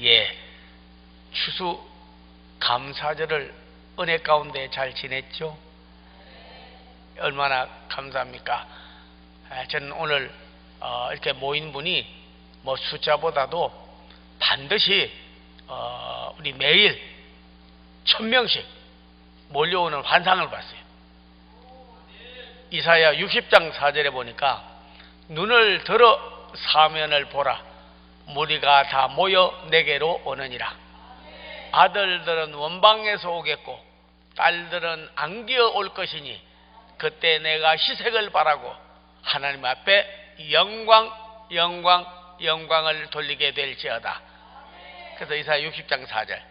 예, 추수 감사절을 은혜 가운데 잘 지냈죠? 얼마나 감사합니까? 저는 오늘 이렇게 모인 분이 뭐 숫자보다도 반드시 우리 매일 1000명씩 몰려오는 환상을 봤어요. 이사야 60장 4절에 보니까 눈을 들어 사면을 보라, 무리가 다 모여 내게로 오느니라. 아들들은 원방에서 오겠고 딸들은 안기어 올 것이니 그때 내가 희색을 바라고 하나님 앞에 영광을 돌리게 될지어다. 그래서 이사야 60장 4절.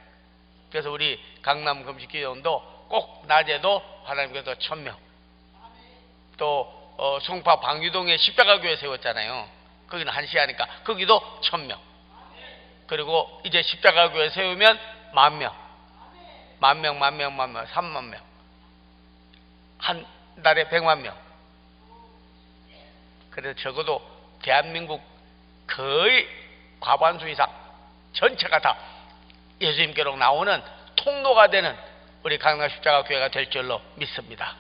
그래서 우리 강남 금식기도원도 꼭 낮에도 하나님께서 1000명, 또 송파 방유동에 십자가교회 세웠잖아요. 거기는 한시하니까 거기도 1000명. 그리고 이제 십자가교회 세우면 10,000명, 30,000명, 한 달에 100,000명. 그래서 적어도 대한민국 거의 과반수 이상 전체가 다 예수님께로 나오는 통로가 되는 우리 강남 십자가교회가 될 줄로 믿습니다.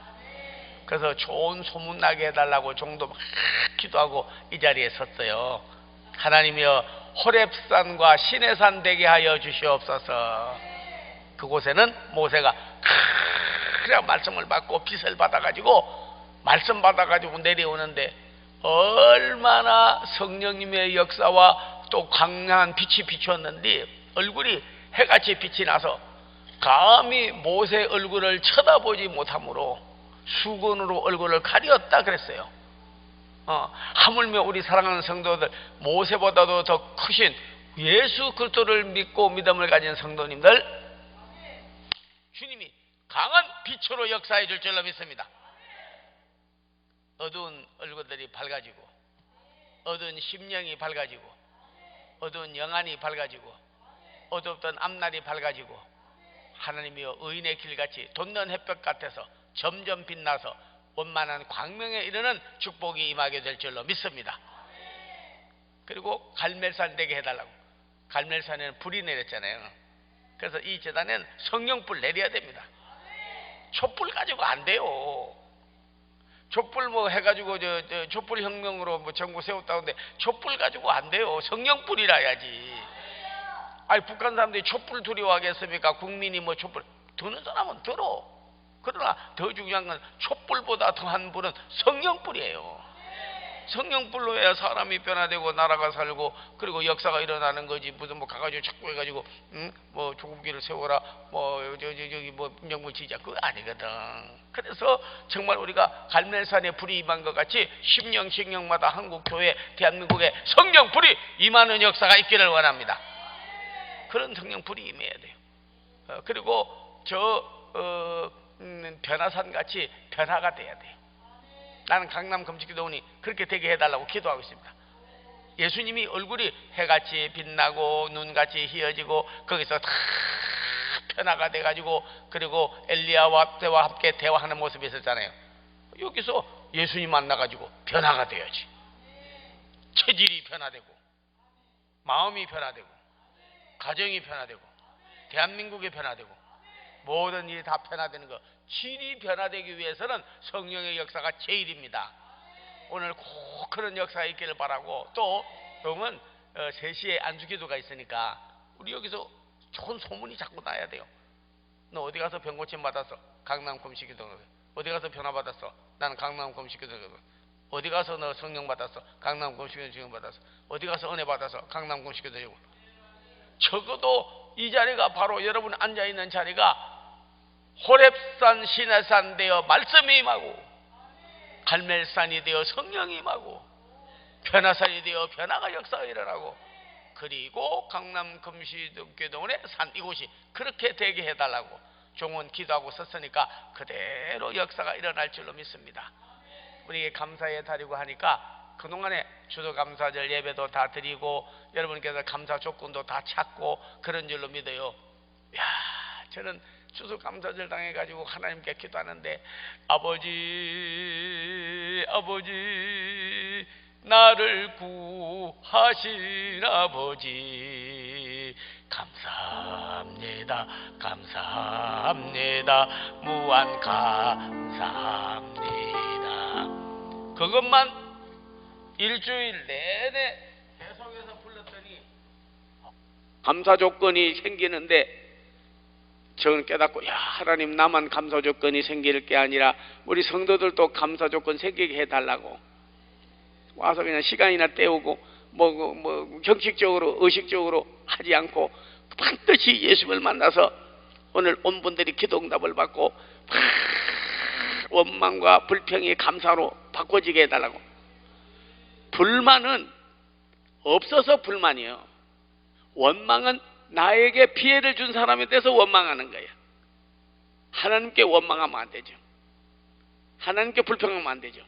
그래서 좋은 소문 나게 해달라고 종도 막 기도하고 이 자리에 섰어요. 하나님이여, 호렙산과 시내산 되게 하여 주시옵소서. 그곳에는 모세가 그냥 말씀을 받고 빛을 받아가지고 말씀 받아가지고 내려오는데 얼마나 성령님의 역사와 또 강력한 빛이 비추었는데 얼굴이 해같이 빛이 나서 감히 모세 얼굴을 쳐다보지 못하므로 수건으로 얼굴을 가리었다 그랬어요. 하물며 우리 사랑하는 성도들, 모세보다도 더 크신 예수 그리스도를 믿고 믿음을 가진 성도님들, 주님이 강한 빛으로 역사해 줄 줄로 믿습니다. 어두운 얼굴들이 밝아지고, 어두운 심령이 밝아지고, 어두운 영안이 밝아지고, 어둡던 앞날이 밝아지고, 하나님이여, 의인의 길같이 돋는 햇볕 같아서 점점 빛나서 원만한 광명에 이르는 축복이 임하게 될 줄로 믿습니다. 그리고 갈멜산 되게 해달라고. 갈멜산에는 불이 내렸잖아요. 그래서 이 제단에는 성령불 내려야 됩니다. 촛불 가지고 안 돼요. 촛불 뭐 해가지고 촛불 혁명으로 뭐 정부 세웠다는데 촛불 가지고 안 돼요. 성령불이라 해야지. 아니, 북한 사람들이 촛불 두려워하겠습니까? 국민이 뭐 촛불 드는 사람은 들어. 그러나 더 중요한 건 촛불보다 더한 불은 성령불이에요. 성령불로 해야 사람이 변화되고 나라가 살고 그리고 역사가 일어나는 거지. 무슨 뭐 가가지고 자꾸 해가지고 뭐 조국기를 세워라, 뭐 저기 뭐 명물 지자, 그거 아니거든. 그래서 정말 우리가 갈멜산에 불이 임한 것 같이 심령마다 한국 교회, 대한민국에 성령불이 임하는 역사가 있기를 원합니다. 그런 성령불이 임해야 돼요. 그리고 변화산 같이 변화가 돼야 돼요. 나는 강남 금식기도원이 그렇게 되게 해달라고 기도하고 있습니다. 예수님이 얼굴이 해같이 빛나고 눈같이 희어지고 거기서 다 변화가 돼가지고 그리고 엘리야와 때와 함께 대화하는 모습이 있었잖아요. 여기서 예수님 만나가지고 변화가 돼야지. 체질이 변화되고 마음이 변화되고 가정이 변화되고 대한민국이 변화되고 모든 일이 다 변화되는 것. 질이 변화되기 위해서는 성령의 역사가 제일입니다. 오늘 꼭 그런 역사가 있기를 바라고, 또 그러면 3시에 안주기도가 있으니까 우리 여기서 좋은 소문이 자꾸 나야 돼요. 너 어디 가서 병고침 받았어? 강남 금식기도. 어디 가서 변화 받았어? 나는 강남 금식기도. 어디 가서 너 성령 받았어? 강남 금식기도 받았어. 어디 가서 은혜 받았어? 강남 금식기도. 적어도 이 자리가 바로 여러분 앉아있는 자리가 호렙산 시내산 되어 말씀이 임하고 갈멜산이 되어 성령이 임하고 변화산이 되어 변화가 역사가 일어나고 그리고 강남 금식기도원의 산 이곳이 그렇게 되게 해달라고 종은 기도하고 섰으니까 그대로 역사가 일어날 줄로 믿습니다. 우리에게 감사의 달이고 하니까 그동안에 추수감사절 예배도 다 드리고 여러분께서 감사 조건도 다 찾고 그런 줄로 믿어요. 저는 추수감사절 당해가지고 하나님께 기도하는데 아버지 나를 구하신 아버지 감사합니다. 감사합니다. 무한 감사합니다. 그것만 일주일 내내 계속해서 불렀더니 감사 조건이 생기는데 저는 깨닫고, 야, 하나님, 나만 감사 조건이 생길 게 아니라 우리 성도들도 감사 조건 생기게 해달라고. 와서 그냥 시간이나 때우고 뭐 형식적으로 의식적으로 하지 않고 반드시 예수를 만나서 오늘 온 분들이 기도 응답을 받고 원망과 불평이 감사로 바꿔지게 해달라고. 불만은 없어서 불만이에요. 원망은 나에게 피해를 준 사람에 대해서 원망하는 거예요. 하나님께 원망하면 안 되죠. 하나님께 불평하면 안 되죠.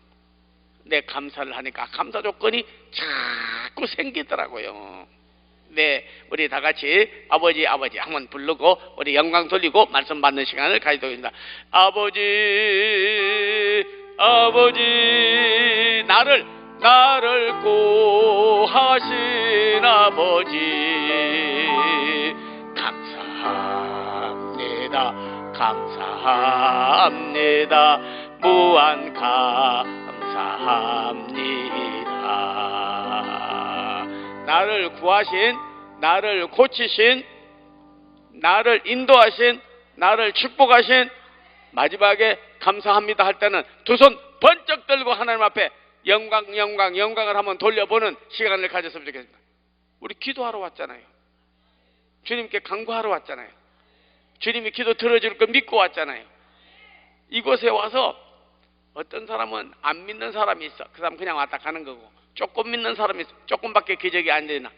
내 감사를 하니까 감사 조건이 자꾸 생기더라고요. 네, 우리 다 같이 아버지 한번 부르고 우리 영광 돌리고 말씀 받는 시간을 가지도록 하겠습니다. 아버지 나를 구하신 아버지, 감사합니다. 무한 감사합니다. 나를 구하신, 나를 고치신, 나를 인도하신, 나를 축복하신, 마지막에 감사합니다 할 때는 두 손 번쩍 들고 하나님 앞에 영광을 한번 돌려보는 시간을 가졌으면 좋겠습니다. 우리 기도하러 왔잖아요. 주님께 간구하러 왔잖아요. 주님이 기도 들어줄 걸 믿고 왔잖아요. 이곳에 와서 어떤 사람은 안 믿는 사람이 있어. 그 사람 그냥 왔다 가는 거고, 조금 믿는 사람이 있어. 조금밖에 기적이 안 되나.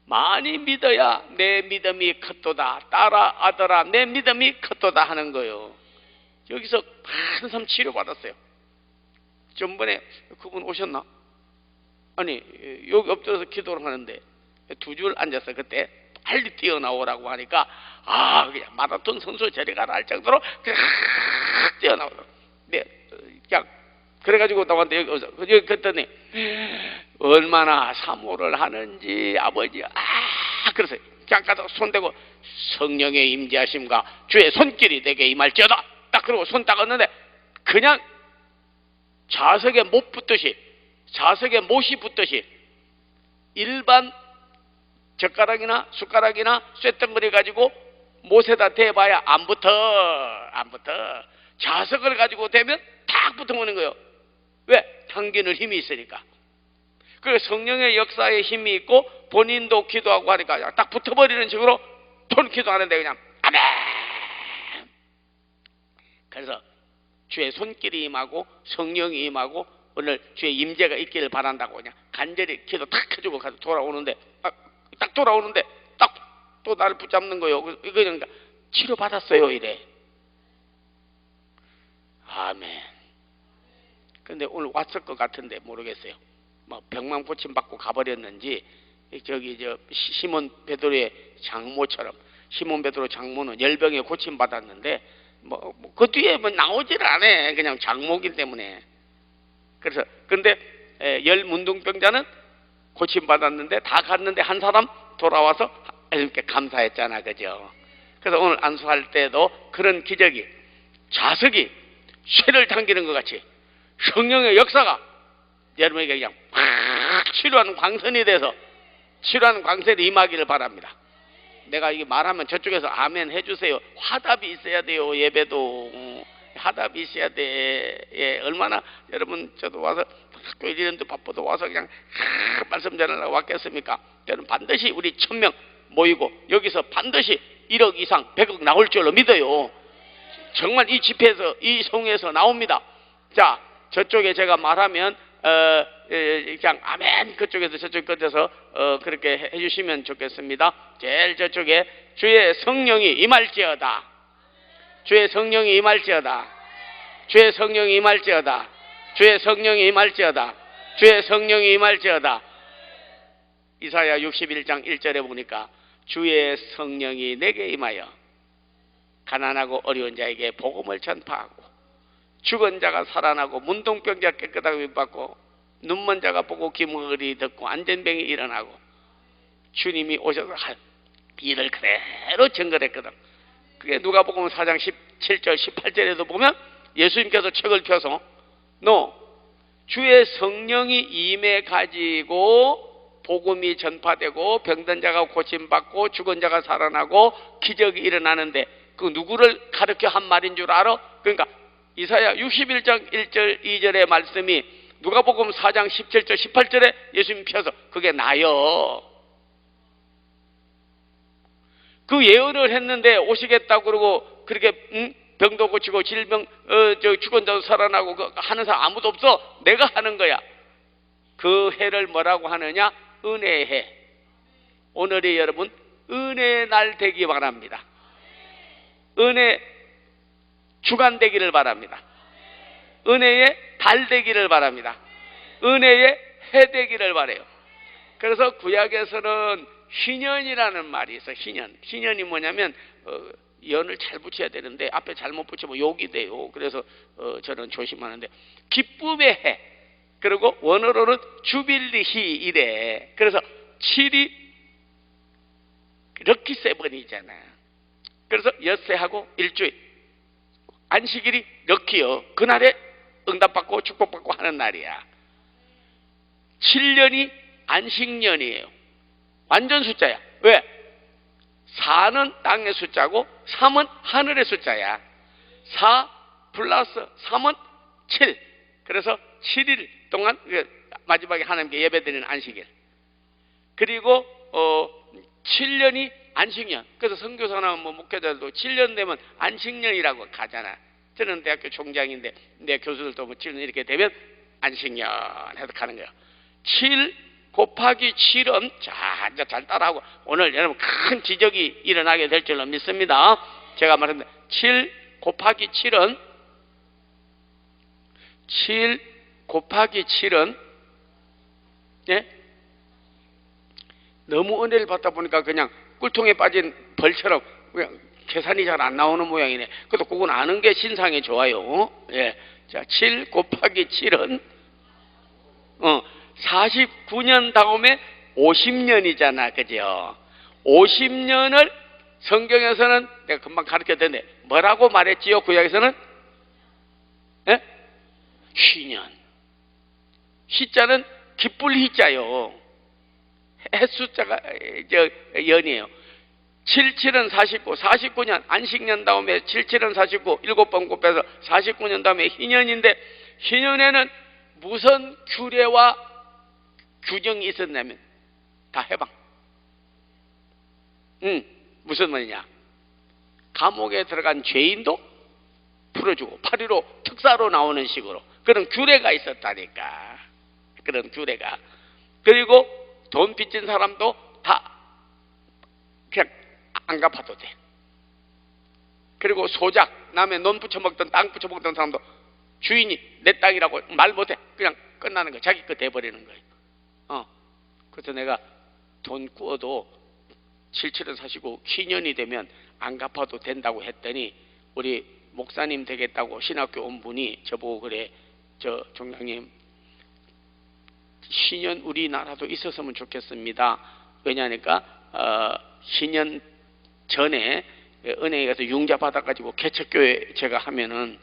많이 믿어야 내 믿음이 컸도다. 딸아 아들아 내 믿음이 컸도다 하는 거예요. 여기서 한참 치료받았어요. 전번에 그분 오셨나? 아니, 여기 엎드려서 기도를 하는데 두 줄 앉았어요. 그때 빨리 뛰어나오라고 하니까 그냥 마라톤 선수 저리 가라 할 정도로 그냥 뛰어나오더라고요. 네, 그냥 그래가지고 나왔는데 여기 그랬더니 얼마나 사모를 하는지 아버지 그러세요. 그냥 가서 손대고 성령의 임재하심과 주의 손길이 내게 임할지어다 딱 그러고 손 닦았는데 그냥 자석에 못 붙듯이, 자석에 못이 붙듯이 일반 젓가락이나 숟가락이나 쇳덩거리 가지고 못에다 대봐야 안 붙어. 자석을 가지고 대면 탁 붙어오는 거예요. 왜? 당기는 힘이 있으니까. 그 성령의 역사에 힘이 있고 본인도 기도하고 하니까 딱 붙어버리는 식으로 돈 기도하는데 그냥 아멘. 그래서 주의 손길이 임하고 성령이 임하고 오늘 주의 임재가 있기를 바란다고 그냥 간절히 기도 탁 해주고 가서 돌아오는데 딱 돌아오는데 딱 또 나를 붙잡는 거예요. 이거 그러니까 치료받았어요 이래. 아멘. 근데 오늘 왔을 것 같은데 모르겠어요. 뭐 병만 고침 받고 가버렸는지 저기 시몬 베드로의 장모처럼 시몬 베드로 장모는 열병에 고침 받았는데 그 뒤에 나오질 않아. 그냥 장모기 때문에. 그래서 근데 열 문둥병자는 고침 받았는데 다 갔는데 한 사람 돌아와서 이렇게 감사했잖아, 그죠? 그래서 오늘 안수할 때도 그런 기적이 자석이 쇠를 당기는 것 같이 성령의 역사가 여러분에게 그냥 팍 치료하는 광선이 돼서 치료하는 광선이 임하기를 바랍니다. 내가 이게 말하면 저쪽에서 아멘 해주세요. 화답이 있어야 돼요. 예배도 화답이 있어야 돼. 예, 얼마나 여러분 저도 와서 학교 이런데 바빠도 와서 그냥 말씀 전하려고 왔겠습니까? 저는 반드시 우리 1000명 모이고 여기서 반드시 1억 이상 100억 나올 줄로 믿어요. 정말 이 집회에서 이 성에서 나옵니다. 자, 저쪽에 제가 말하면 그냥 아멘 그쪽에서 저쪽 끝에서 그렇게 해주시면 좋겠습니다. 제일 저쪽에 주의 성령이 임할지어다. 주의 성령이 임할지어다. 주의 성령이 임할지어다. 주의 성령이 임할지어다. 주의 성령이 임할지어다. 이사야 61장 1절에 보니까 주의 성령이 내게 임하여 가난하고 어려운 자에게 복음을 전파하고 죽은 자가 살아나고 문둥병자 깨끗하게 받고 눈먼 자가 보고 귀머거리 듣고 안전병이 일어나고 주님이 오셔서 이를 그대로 증거했거든. 그게 누가복음 4장 17절 18절에도 보면 예수님께서 책을 펴서 너 주의 성령이 임해 가지고 복음이 전파되고 병든 자가 고침받고 죽은 자가 살아나고 기적이 일어나는데 그 누구를 가르쳐 한 말인 줄 알아? 그러니까 이사야 61장 1절 2절의 말씀이 누가복음 4장 17절 18절에 예수님 펴서 그게 나요. 그 예언을 했는데 오시겠다고 그러고 그렇게 병도 고치고 질병 죽은 자도 살아나고 하는 사람 아무도 없어. 내가 하는 거야. 그 해를 뭐라고 하느냐? 은혜의 해. 오늘이 여러분 은혜의 날 되기 바랍니다. 은혜 주간 되기를 바랍니다. 은혜의 달 되기를 바랍니다. 은혜의 해 되기를 바라요. 그래서 구약에서는 희년이라는 말이 있어. 희년이 뭐냐면 연을 잘 붙여야 되는데 앞에 잘못 붙이면 욕이 돼요. 그래서 저는 조심하는데 기쁨의 해. 그리고 원어로는 주빌리히 이래. 그래서 7이 럭키 세븐이잖아. 그래서 엿새하고 일주일 안식일이 럭키요. 그날에 응답받고 축복받고 하는 날이야. 7년이 안식년이에요. 완전 숫자야. 왜? 4는 땅의 숫자고 3은 하늘의 숫자야. 4 플러스 3은 7. 그래서 7일 동안 마지막에 하나님께 예배드리는 안식일. 그리고 7년이 안식년. 그래서 선교사나 목회자들도 7년 되면 안식년이라고 가잖아. 저는 대학교 총장인데 내 교수들도 7년 이렇게 되면 안식년 해서 가는 거예요. 7 곱하기 7은 자, 이제 잘 따라하고 오늘 여러분 큰 지적이 일어나게 될 줄로 믿습니다. 제가 말했는데 7 곱하기 7은 7 곱하기 7은 예? 너무 은혜를 받다 보니까 그냥 꿀통에 빠진 벌처럼 그냥 계산이 잘 안 나오는 모양이네. 그래도 그건 아는 게 신상에 좋아요. 예. 자, 7 곱하기 7은 49년 다음에 50년이잖아. 그죠? 50년을 성경에서는 내가 금방 가르쳤던데 뭐라고 말했지요? 구약에서는? 예? 희년. 희자는 기쁠 희자요. 햇숫자가 연이에요. 77은 49, 49년 안식년 다음에 77은 49, 7번 곱해서 49년 다음에 희년인데 희년에는 무슨 규례와 규정이 있었냐면 다 해방. 무슨 말이냐? 감옥에 들어간 죄인도 풀어주고 8.15 특사로 나오는 식으로 그런 규례가 있었다니까. 그런 규례가. 그리고 돈 빚진 사람도 다 그냥 안 갚아도 돼. 그리고 소작, 남의 논 붙여먹던 땅 붙여먹던 사람도 주인이 내 땅이라고 말 못해. 그냥 끝나는 거야. 자기 거 돼버리는 거예요. 그래서 내가 돈 꾸어도 77은 사시고 희년이 되면 안 갚아도 된다고 했더니 우리 목사님 되겠다고 신학교 온 분이 저보고 그래. 저 종장님 희년 우리나라도 있었으면 좋겠습니다. 왜냐하니까 희년 전에 은행에 가서 융자 받아가지고 개척교회 제가 하면은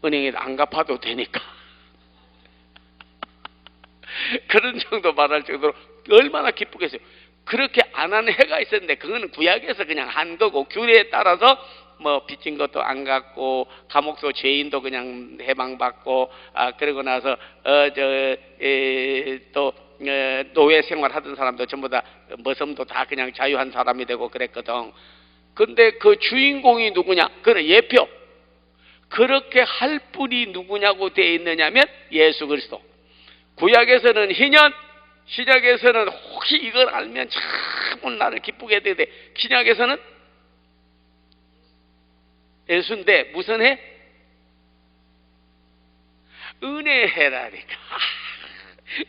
은행에 안 갚아도 되니까 그런 정도 말할 정도로 얼마나 기쁘겠어요. 그렇게 안 하는 해가 있었는데 그거는 구약에서 그냥 한 거고 규례에 따라서 뭐 빚진 것도 안 갚고 감옥소 죄인도 그냥 해방받고 그러고 나서 또 노예 생활하던 사람도 전부 다 머슴도 다 그냥 자유한 사람이 되고 그랬거든. 근데 그 주인공이 누구냐? 그는 예표. 그렇게 할 분이 누구냐고 되어 있느냐면 예수 그리스도. 구약에서는 희년, 신약에서는 혹시 이걸 알면 참 나를 기쁘게 해야 되는데 신약에서는 예수인데 무슨 해? 은혜해라니까.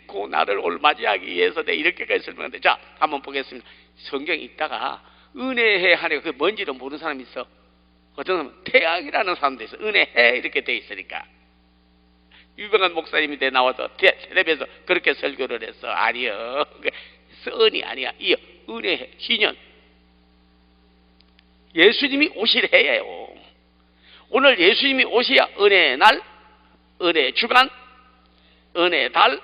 그 나를 올맞이하기 위해서 내가 이렇게까지 설명하는데 자 한번 보겠습니다. 성경 읽다가 은혜해 하니까 그게 뭔지도 모르는 사람이 있어. 어떤 사람은 태양이라는 사람도 있어. 은혜해 이렇게 돼 있으니까. 유명한 목사님이 돼 나와서 텔레비에서 그렇게 설교를 했어. 아니요. 선이 아니야. 이어 은혜해 희년. 예수님이 오실 해예요. 오늘 예수님이 오셔야 은혜의 날, 은혜의 주간, 은혜의 달,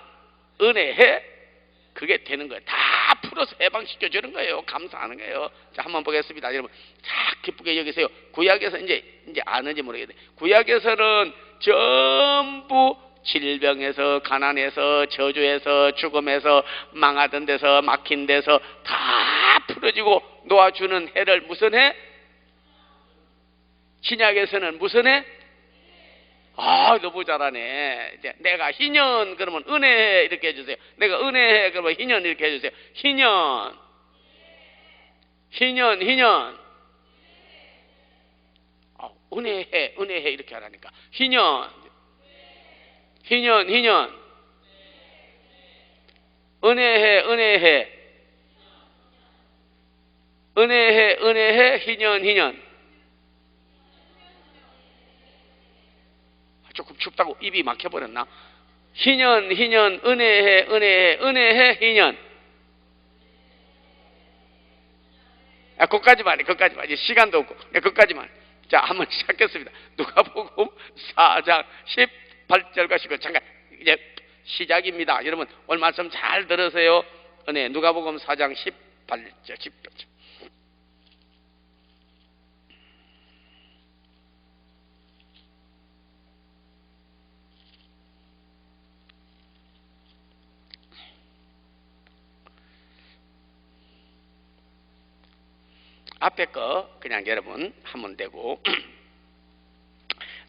은혜의 해, 그게 되는 거예요. 다 풀어서 해방시켜 주는 거예요. 감사하는 거예요. 자, 한번 보겠습니다. 여러분, 자, 기쁘게 여기세요. 구약에서 이제 아는지 모르겠는데, 구약에서는 전부 질병에서, 가난에서, 저주에서, 죽음에서, 망하던 데서, 막힌 데서 다 풀어지고 놓아주는 해를 무슨 해? 신약에서는 무슨 해? 아, 너무 잘하네. 이제 내가 희년 그러면 은혜 이렇게 해주세요. 내가 은혜 그러면 희년 이렇게 해주세요. 희년, 희년, 희년. 은혜해, 은혜해 이렇게 하라니까. 희년, 희년, 희년. 은혜해, 은혜해. 은혜해, 은혜해, 희년, 희년. 조금 춥다고 입이 막혀버렸나? 희년, 희년, 은혜해, 은혜해, 은혜해, 희년. 그것까지만 해, 그것까지만. 이제 시간도 없고, 그것까지만. 자, 한번 시작했습니다. 누가복음 4장 18절과 19절. 잠깐, 이제 시작입니다. 여러분, 오늘 말씀 잘 들으세요. 은혜, 누가복음 4장 18절, 19절. 앞에 거 그냥 여러분 하면 되고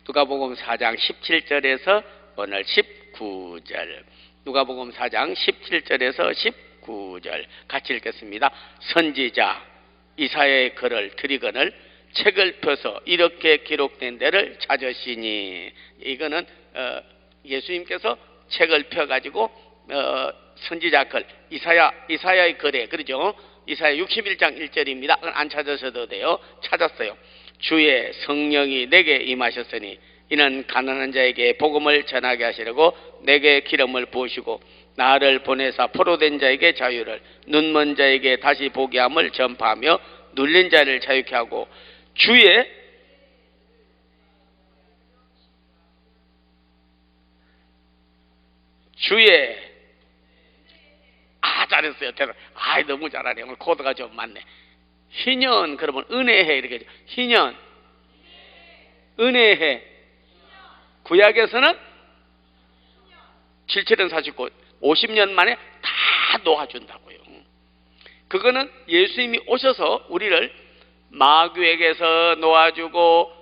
누가복음 4장 17절에서 오늘 19절 누가복음 4장 17절에서 19절 같이 읽겠습니다. 선지자 이사야의 글을 들이거늘 책을 펴서 이렇게 기록된 데를 찾으시니 이거는 예수님께서 책을 펴가지고 선지자 글 이사야의 글에 그러죠. 이사야 61장 1절입니다. 안 찾으셔도 돼요. 찾았어요. 주의 성령이 내게 임하셨으니 이는 가난한 자에게 복음을 전하게 하시려고 내게 기름을 부으시고 나를 보내사 포로된 자에게 자유를 눈먼 자에게 다시 보게 함을 전파하며 눌린 자를 자유케 하고 주의 잘했어요. 너무 잘하네. 오늘 코드가 좀 맞네. 희년 그러면 은혜해 이렇게 희년 은혜해. 구약에서는 7,7년 49 50년 만에 다 놓아준다고요. 그거는 예수님이 오셔서 우리를 마귀에게서 놓아주고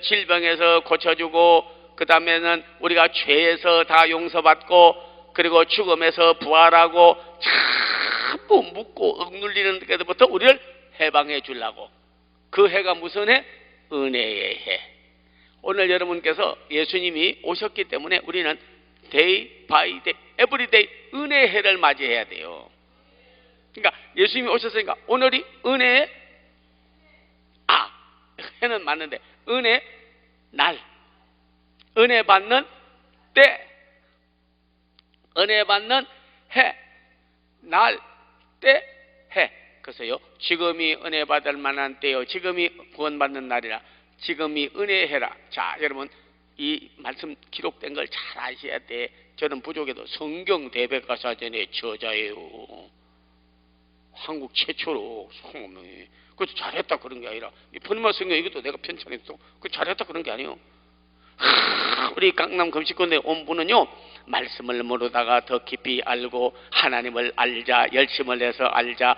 질병에서 고쳐주고 그 다음에는 우리가 죄에서 다 용서받고 그리고 죽음에서 부활하고 전부 묶고 억눌리는 데부터 우리를 해방해 주려고. 그 해가 무슨 해? 은혜의 해. 오늘 여러분께서 예수님이 오셨기 때문에 우리는 day by day, every day 은혜의 해를 맞이해야 돼요. 그러니까 예수님이 오셨으니까 오늘이 은혜의 해는 맞는데 은혜 날, 은혜 받는 때, 은혜 받는 해, 날, 때, 해. 그래서요, 지금이 은혜 받을 만한 때요, 지금이 구원받는 날이라, 지금이 은혜의 해라. 자, 여러분 이 말씀 기록된 걸 잘 아셔야 돼. 저는 부족해도 성경 대백과사전의 저자예요. 한국 최초로 성경이. 그것도 잘했다 그런 게 아니라 이 푸른마 성경 이것도 내가 편찬했어. 그 잘했다 그런 게 아니에요. 우리 강남 금식군대 온 분은요 말씀을 모르다가 더 깊이 알고 하나님을 알자, 열심을 해서 알자,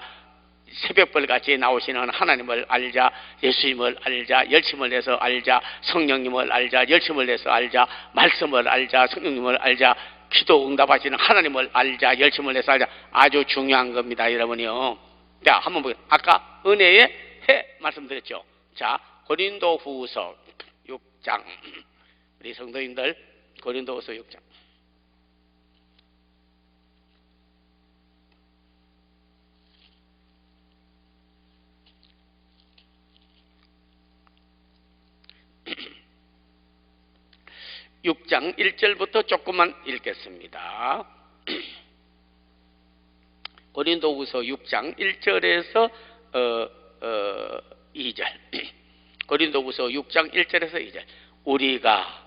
새벽벌같이 나오시는 하나님을 알자, 예수님을 알자, 열심을 해서 알자, 성령님을 알자, 열심을 해서 알자, 말씀을 알자, 성령님을 알자, 기도 응답하시는 하나님을 알자, 열심을 해서 알자. 아주 중요한 겁니다, 여러분이요. 자, 한번 보세요. 아까 은혜의 해 말씀드렸죠. 자, 고린도후서 6장. 우리 성도님들 고린도후서 6장. (6장) 1절부터 조금만 읽겠습니다. 고린도후서 6장 1절에서 고린도후서 6장 1절에서 2절. 우리가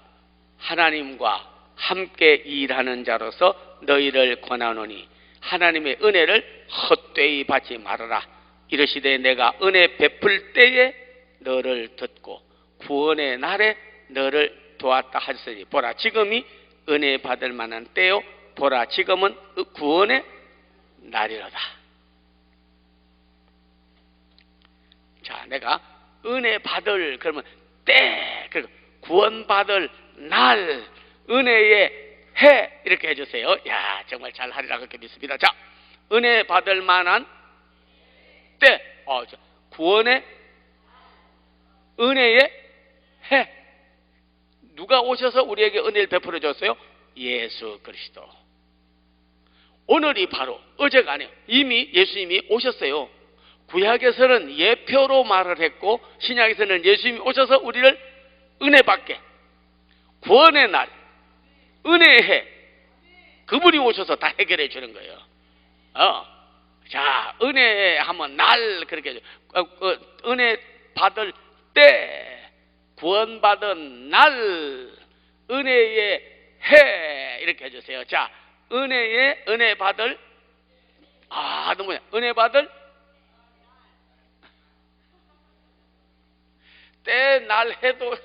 하나님과 함께 일하는 자로서 너희를 권하노니 하나님의 은혜를 헛되이 받지 말아라. 이르시되 내가 은혜 베풀 때에 너를 듣고 구원의 날에 너를 도왔다 하셨으니 보라 지금이 은혜 받을 만한 때요 보라 지금은 구원의 날이로다. 자, 내가 은혜 받을 그러면 때 구원 받을 날 은혜의 해 이렇게 해주세요. 야, 정말 잘하리라 그렇게 믿습니다. 자, 은혜 받을 만한 때 구원의 은혜의 해. 누가 오셔서 우리에게 은혜를 베풀어 줬어요? 예수 그리스도. 오늘이 바로 어제가 아니에요. 이미 예수님이 오셨어요. 구약에서는 예표로 말을 했고 신약에서는 예수님이 오셔서 우리를 은혜 받게 구원의 날 은혜의 해 그분이 오셔서 다 해결해 주는 거예요. 자, 은혜 하면 날 그렇게 은혜 받을 때 구원받은 날 은혜의 해 이렇게 해주세요. 자, 은혜 받을 너무 은혜 받을 때 날 해도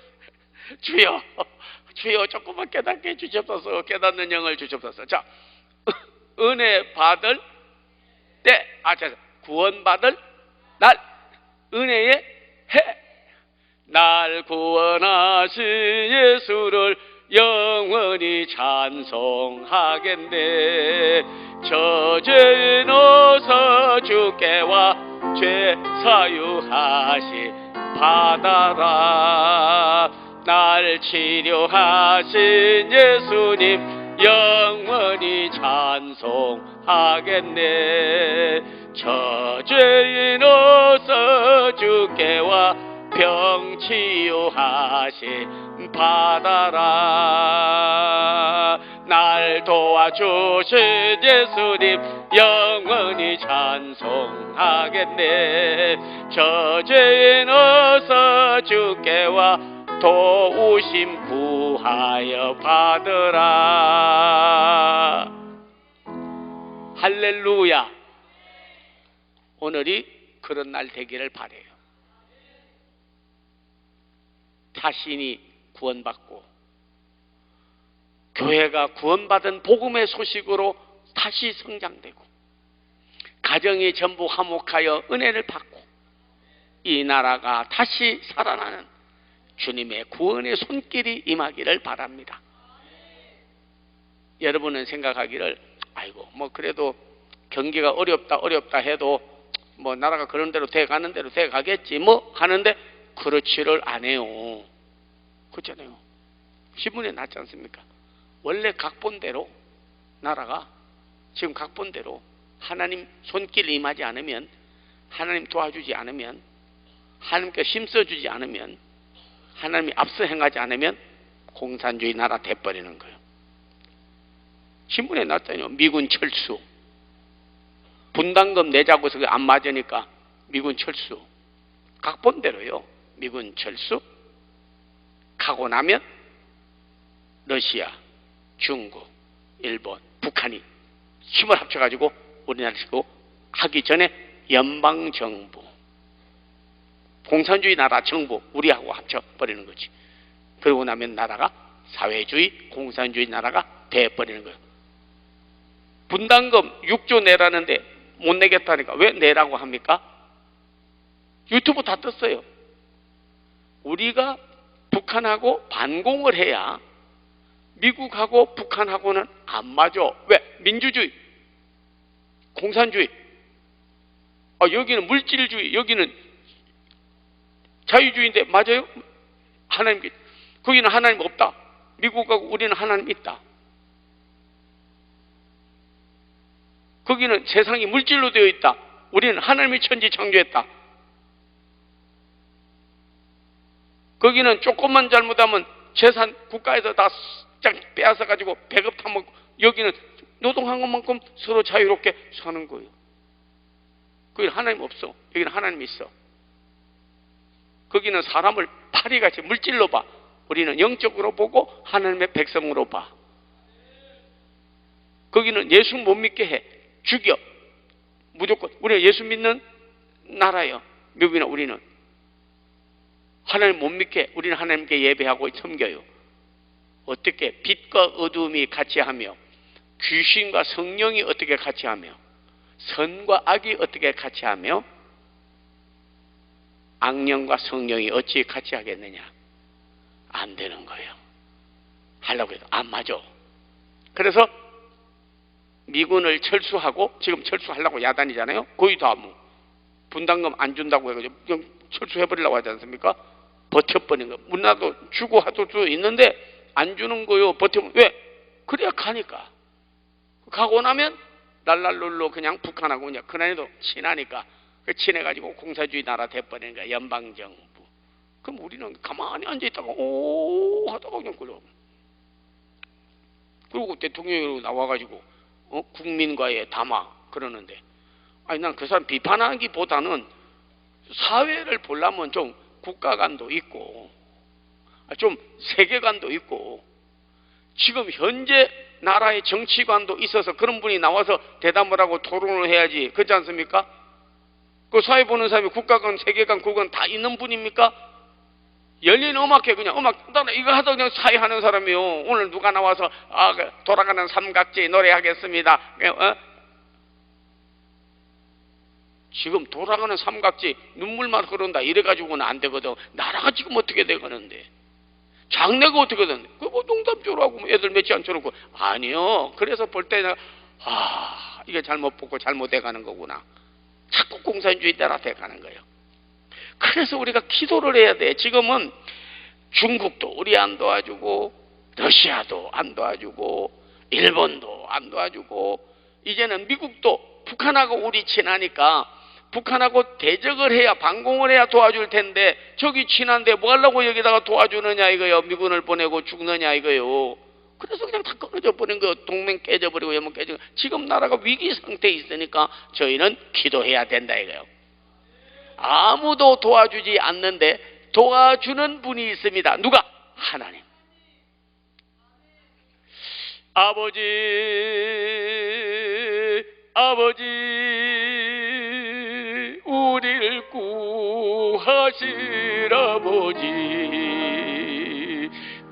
주여 조금만 깨닫게 해주시옵소서. 깨닫는 영을 주시옵소서. 자, 은혜 받을 때 구원받을 날 은혜의 해. 날 구원하신 예수를 영원히 찬송하겠네. 저 죄인 어서 주께 와 죄 사유하시 받아라. 날 치료하신 예수님 영원히 찬송하겠네. 저 죄인 어서 주께 와 병 치유하심 받아라. 날 도와주신 예수님 영원히 찬송하겠네. 저 죄인 어서 주께 와 도우심 구하여 받으라. 할렐루야. 오늘이 그런 날 되기를 바라요. 자신이 구원받고 교회가 구원받은 복음의 소식으로 다시 성장되고 가정이 전부 화목하여 은혜를 받고 이 나라가 다시 살아나는 주님의 구원의 손길이 임하기를 바랍니다. 여러분은 생각하기를 뭐 그래도 경기가 어렵다 해도 뭐 나라가 그런 대로 돼가는 대로 돼가겠지 뭐 하는데 그렇지를 않아요. 그렇잖아요. 신문에 났지 않습니까? 원래 각본대로 나라가 지금 각본대로 하나님 손길 임하지 않으면 하나님 도와주지 않으면 하나님께 힘써주지 않으면 하나님이 앞서 행하지 않으면 공산주의 나라 돼버리는 거예요. 신문에 났잖아요. 미군 철수 분담금 내자고 해서 안 맞으니까 미군 철수 각본대로요. 미군 철수 가고 나면 러시아, 중국, 일본, 북한이 힘을 합쳐가지고 우리나라를 치고 하기 전에 연방정부 공산주의 나라 정부 우리하고 합쳐버리는 거지. 그러고 나면 나라가 사회주의 공산주의 나라가 돼버리는 거예요. 분담금 6조 내라는데 못 내겠다니까 왜 내라고 합니까? 유튜브 다 떴어요. 우리가 북한하고 반공을 해야 미국하고 북한하고는 안 맞아. 왜? 민주주의, 공산주의. 여기는 물질주의, 여기는 자유주의인데 맞아요? 하나님, 거기는 하나님 없다. 미국하고 우리는 하나님 있다. 거기는 세상이 물질로 되어 있다. 우리는 하나님이 천지 창조했다. 거기는 조금만 잘못하면 재산 국가에서 다 빼앗아가지고 배급 타먹고 여기는 노동한 것만큼 서로 자유롭게 사는 거예요. 거기는 하나님 없어. 여기는 하나님 있어. 거기는 사람을 파리같이 물질로 봐. 우리는 영적으로 보고 하나님의 백성으로 봐. 거기는 예수 못 믿게 해. 죽여. 무조건. 우리가 예수 믿는 나라예요. 미국이나 우리는. 하나님 못 믿게 우리는 하나님께 예배하고 섬겨요. 어떻게? 빛과 어두움이 같이 하며, 귀신과 성령이 어떻게 같이 하며, 선과 악이 어떻게 같이 하며, 악령과 성령이 어찌 같이 하겠느냐? 안 되는 거예요. 하려고 해도 안 맞아. 그래서 미군을 철수하고, 지금 철수하려고 야단이잖아요. 거의 다 뭐 분담금 안 준다고 해가지고 그냥 철수해버리려고 하지 않습니까? 버텨버리는 거. 문화도 주고 하도 수 있는데 안 주는 거요. 버텨. 왜? 그래야 가니까. 가고 나면 날랄룰로 그냥 북한하고 그냥 그날에도 친하니까 친해가지고 공사주의 나라 돼버리는 거야. 연방정부. 그럼 우리는 가만히 앉아있다가 오 하다가 그냥 그래. 그리고 대통령이 나와가지고 국민과의 담화 그러는데, 아니 난 그 사람 비판하기보다는 사회를 보려면 좀 국가관도 있고 좀 세계관도 있고, 지금 현재 나라의 정치관도 있어서 그런 분이 나와서 대담을 하고 토론을 해야지. 그렇지 않습니까? 그 사회 보는 사람이 국가관, 세계관, 그건 다 있는 분입니까? 열린 음악회 그냥 음악 나 이거 하다 그냥 사회 하는 사람이요. 오늘 누가 나와서 돌아가는 삼각지 노래하겠습니다. 지금 돌아가는 삼각지 눈물만 흐른다 이래가지고는 안 되거든. 나라가 지금 어떻게 되가는데, 장래가 어떻게 되는데, 그거 농담조로 하고 애들 몇지 않쳐놓고. 아니요. 그래서 볼 때는 이게 잘못 보고 잘못돼가는 거구나. 자꾸 공산주의 따라 돼가는 거예요. 그래서 우리가 기도를 해야 돼. 지금은 중국도 우리 안 도와주고, 러시아도 안 도와주고, 일본도 안 도와주고, 이제는 미국도 북한하고 우리 친하니까 북한하고 대적을 해야, 반공을 해야 도와줄 텐데, 저기 친한데 뭐 하려고 여기다가 도와주느냐 이거요. 미군을 보내고 죽느냐 이거요. 그래서 그냥 다 끊어져 버린 거예요. 동맹 깨져버리고 연맹 깨지고. 지금 나라가 위기 상태에 있으니까 저희는 기도해야 된다 이거요. 아무도 도와주지 않는데 도와주는 분이 있습니다. 누가? 하나님. 아버지, 아버지, 우리를 구하실 아버지,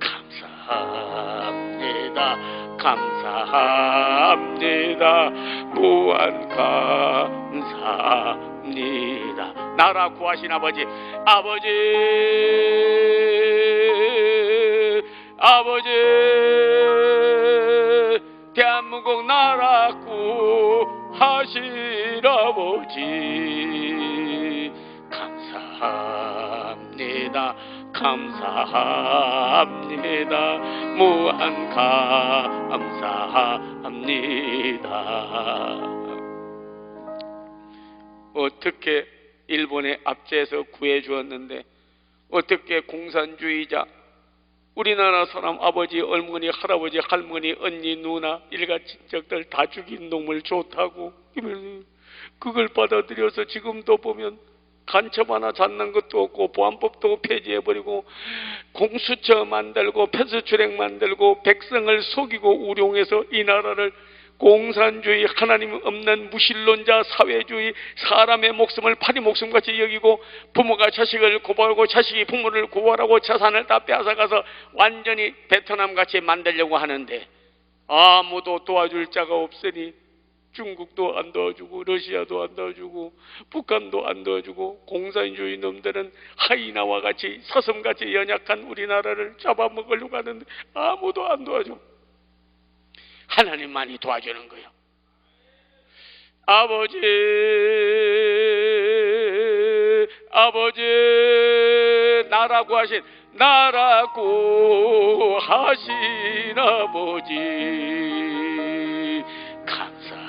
감사합니다. 감사합니다. 무한 감사합니다. 나라 구하신 아버지, 아버지, 아버지, 대한민국 나라 구하신 아버지, 감사합니다. 감사합니다. 무한 감사합니다. 어떻게 일본의 압제에서 구해주었는데, 어떻게 공산주의자 우리나라 사람 아버지, 어머니, 할아버지, 할머니, 언니, 누나, 일가 친척들 다 죽인 놈을 좋다고 그걸 받아들여서 지금도 보면 간첩 하나 잡는 것도 없고 보안법도 폐지해버리고 공수처 만들고 폐수출행 만들고 백성을 속이고 우롱해서 이 나라를 공산주의, 하나님 없는 무신론자 사회주의, 사람의 목숨을 파리 목숨같이 여기고 부모가 자식을 고발하고 자식이 부모를 고발하고 자산을 다 빼앗아가서 완전히 베트남같이 만들려고 하는데 아무도 도와줄 자가 없으니 중국도 안 도와주고 러시아도 안 도와주고 북한도 안 도와주고 공산주의 놈들은 하이나와 같이 사슴같이 연약한 우리나라를 잡아먹으려고 하는데 아무도 안 도와줘. 하나님만이 도와주는 거예요. 아버지, 아버지, 나라고 하신, 나라고 하신 아버지,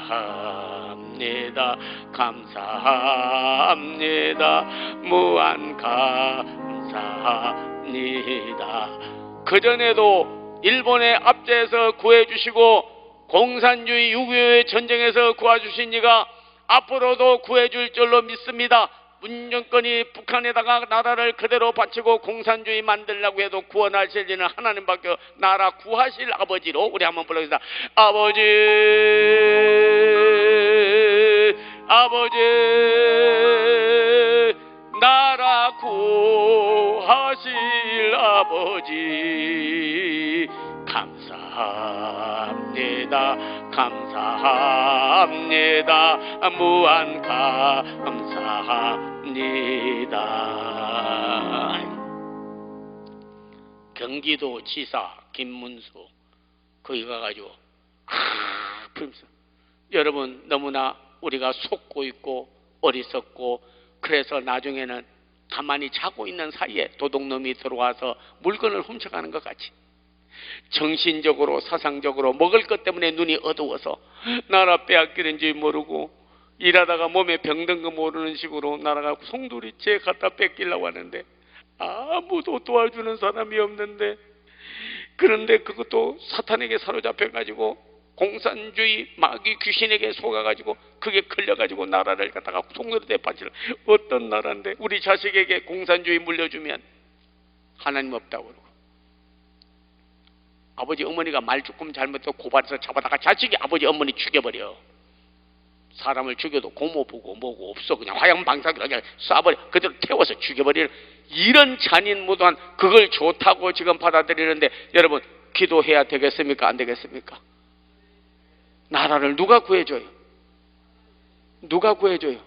감사합니다. 감사합니다. 무한 감사합니다. 그전에도 일본의 압제에서 구해주시고 공산주의 6.25의 전쟁에서 구해주신 이가 앞으로도 구해줄 줄로 믿습니다. 운전권이 북한에다가 나라를 그대로 바치고 공산주의 만들려고 해도 구원하실 이는 하나님밖에 나라 구하실 아버지로 우리 한번 불러보겠습니다. 아버지, 아버지, 나라 구하실 아버지, 감사합니다, 감사합니다, 무한 감사합니다. 경기도 지사 김문수 거기 가가지고 여러분 너무나 우리가 속고 있고 어리석고 그래서 나중에는 가만히 자고 있는 사이에 도둑놈이 들어와서 물건을 훔쳐가는 것 같이 정신적으로 사상적으로 먹을 것 때문에 눈이 어두워서 나라 빼앗기는지 모르고 일하다가 몸에 병든 거 모르는 식으로 나라가 송두리째 갖다 뺏기려고 하는데 아무도 도와주는 사람이 없는데, 그런데 그것도 사탄에게 사로잡혀가지고 공산주의 마귀 귀신에게 속아가지고 그게 걸려가지고 나라를 갖다가 송두리째 바치려. 어떤 나라인데 우리 자식에게 공산주의 물려주면 하나님 없다고 그러고, 아버지 어머니가 말 조금 잘못해서 고발해서 잡아다가 자식이 아버지 어머니 죽여버려. 사람을 죽여도 고모 보고 뭐고 없어. 그냥 화염방사기로 그냥 쏴버려. 그대로 태워서 죽여버리는 이런 잔인무도한 그걸 좋다고 지금 받아들이는데, 여러분 기도해야 되겠습니까? 안 되겠습니까? 나라를 누가 구해줘요? 누가 구해줘요?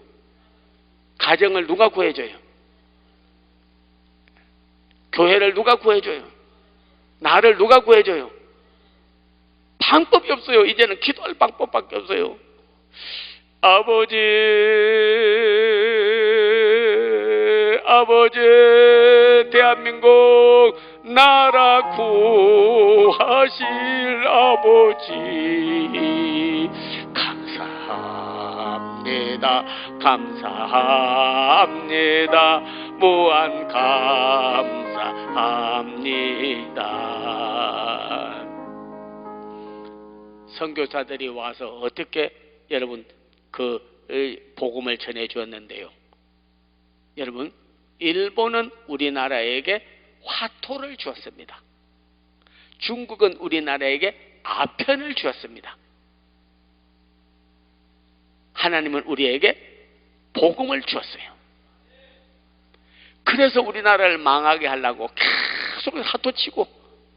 가정을 누가 구해줘요? 교회를 누가 구해줘요? 나를 누가 구해줘요? 방법이 없어요. 이제는 기도할 방법밖에 없어요. 아버지, 아버지, 대한민국 나라 구하실 아버지, 감사합니다, 감사합니다, 무한 감사합니다. 선교사들이 와서 어떻게 여러분 그 복음을 전해 주었는데요. 여러분 일본은 우리나라에게 화토를 주었습니다. 중국은 우리나라에게 아편을 주었습니다. 하나님은 우리에게 복음을 주었어요. 그래서 우리나라를 망하게 하려고 계속 화토치고,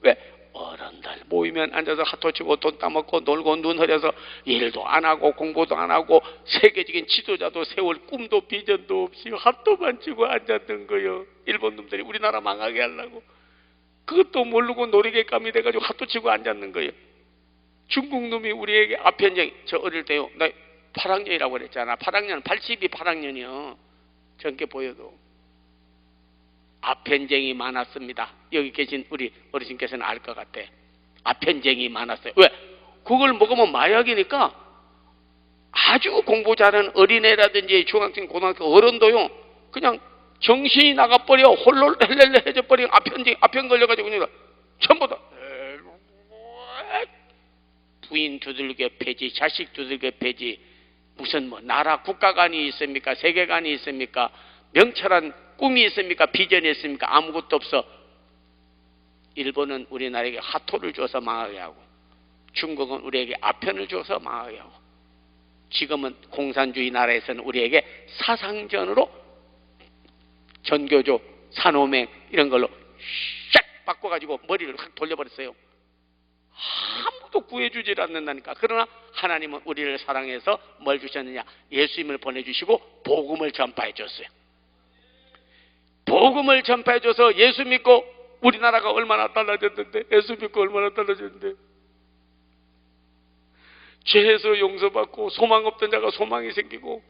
왜? 어른들 모이면 앉아서 화토치고 돈 따먹고 놀고 눈 흐려서 일도 안 하고 공부도 안 하고 세계적인 지도자도 세울 꿈도 비전도 없이 화토만 치고 앉았던 거예요. 일본 놈들이 우리나라 망하게 하려고. 그것도 모르고 놀이개감이 돼가지고 화토치고 앉았는 거예요. 중국 놈이 우리에게 아편쟁이, 저 어릴 때요, 나 8학년이라고 그랬잖아. 8학년 82학년이요 젊게 보여도 아편쟁이 많았습니다. 여기 계신 우리 어르신께서는 알 것 같아. 아편쟁이 많았어요. 왜? 그걸 먹으면 마약이니까 아주 공부 잘하는 어린애라든지 중학생, 고등학교 어른도요 그냥 정신이 나가버려. 홀로 헬렐레해져 버려. 아편 걸려가지고 그냥 전부 다 부인 두들겨 패지, 자식 두들겨 패지. 무슨 뭐 나라 국가관이 있습니까? 세계관이 있습니까? 명철한 꿈이 있습니까? 비전이 있습니까? 아무것도 없어. 일본은 우리나라에게 화토를 줘서 망하게 하고, 중국은 우리에게 아편을 줘서 망하게 하고, 지금은 공산주의 나라에서는 우리에게 사상전으로 전교조, 산호맹 이런 걸로 샥 바꿔가지고 머리를 확 돌려버렸어요. 아무도 구해주질 않는다니까. 그러나 하나님은 우리를 사랑해서 뭘 주셨느냐? 예수님을 보내주시고 복음을 전파해 줬어요. 복음을 전파해 줘서 예수 믿고 우리나라가 얼마나 달라졌는데, 예수 믿고 얼마나 달라졌는데, 죄에서 용서받고 소망 없던 자가 소망이 생기고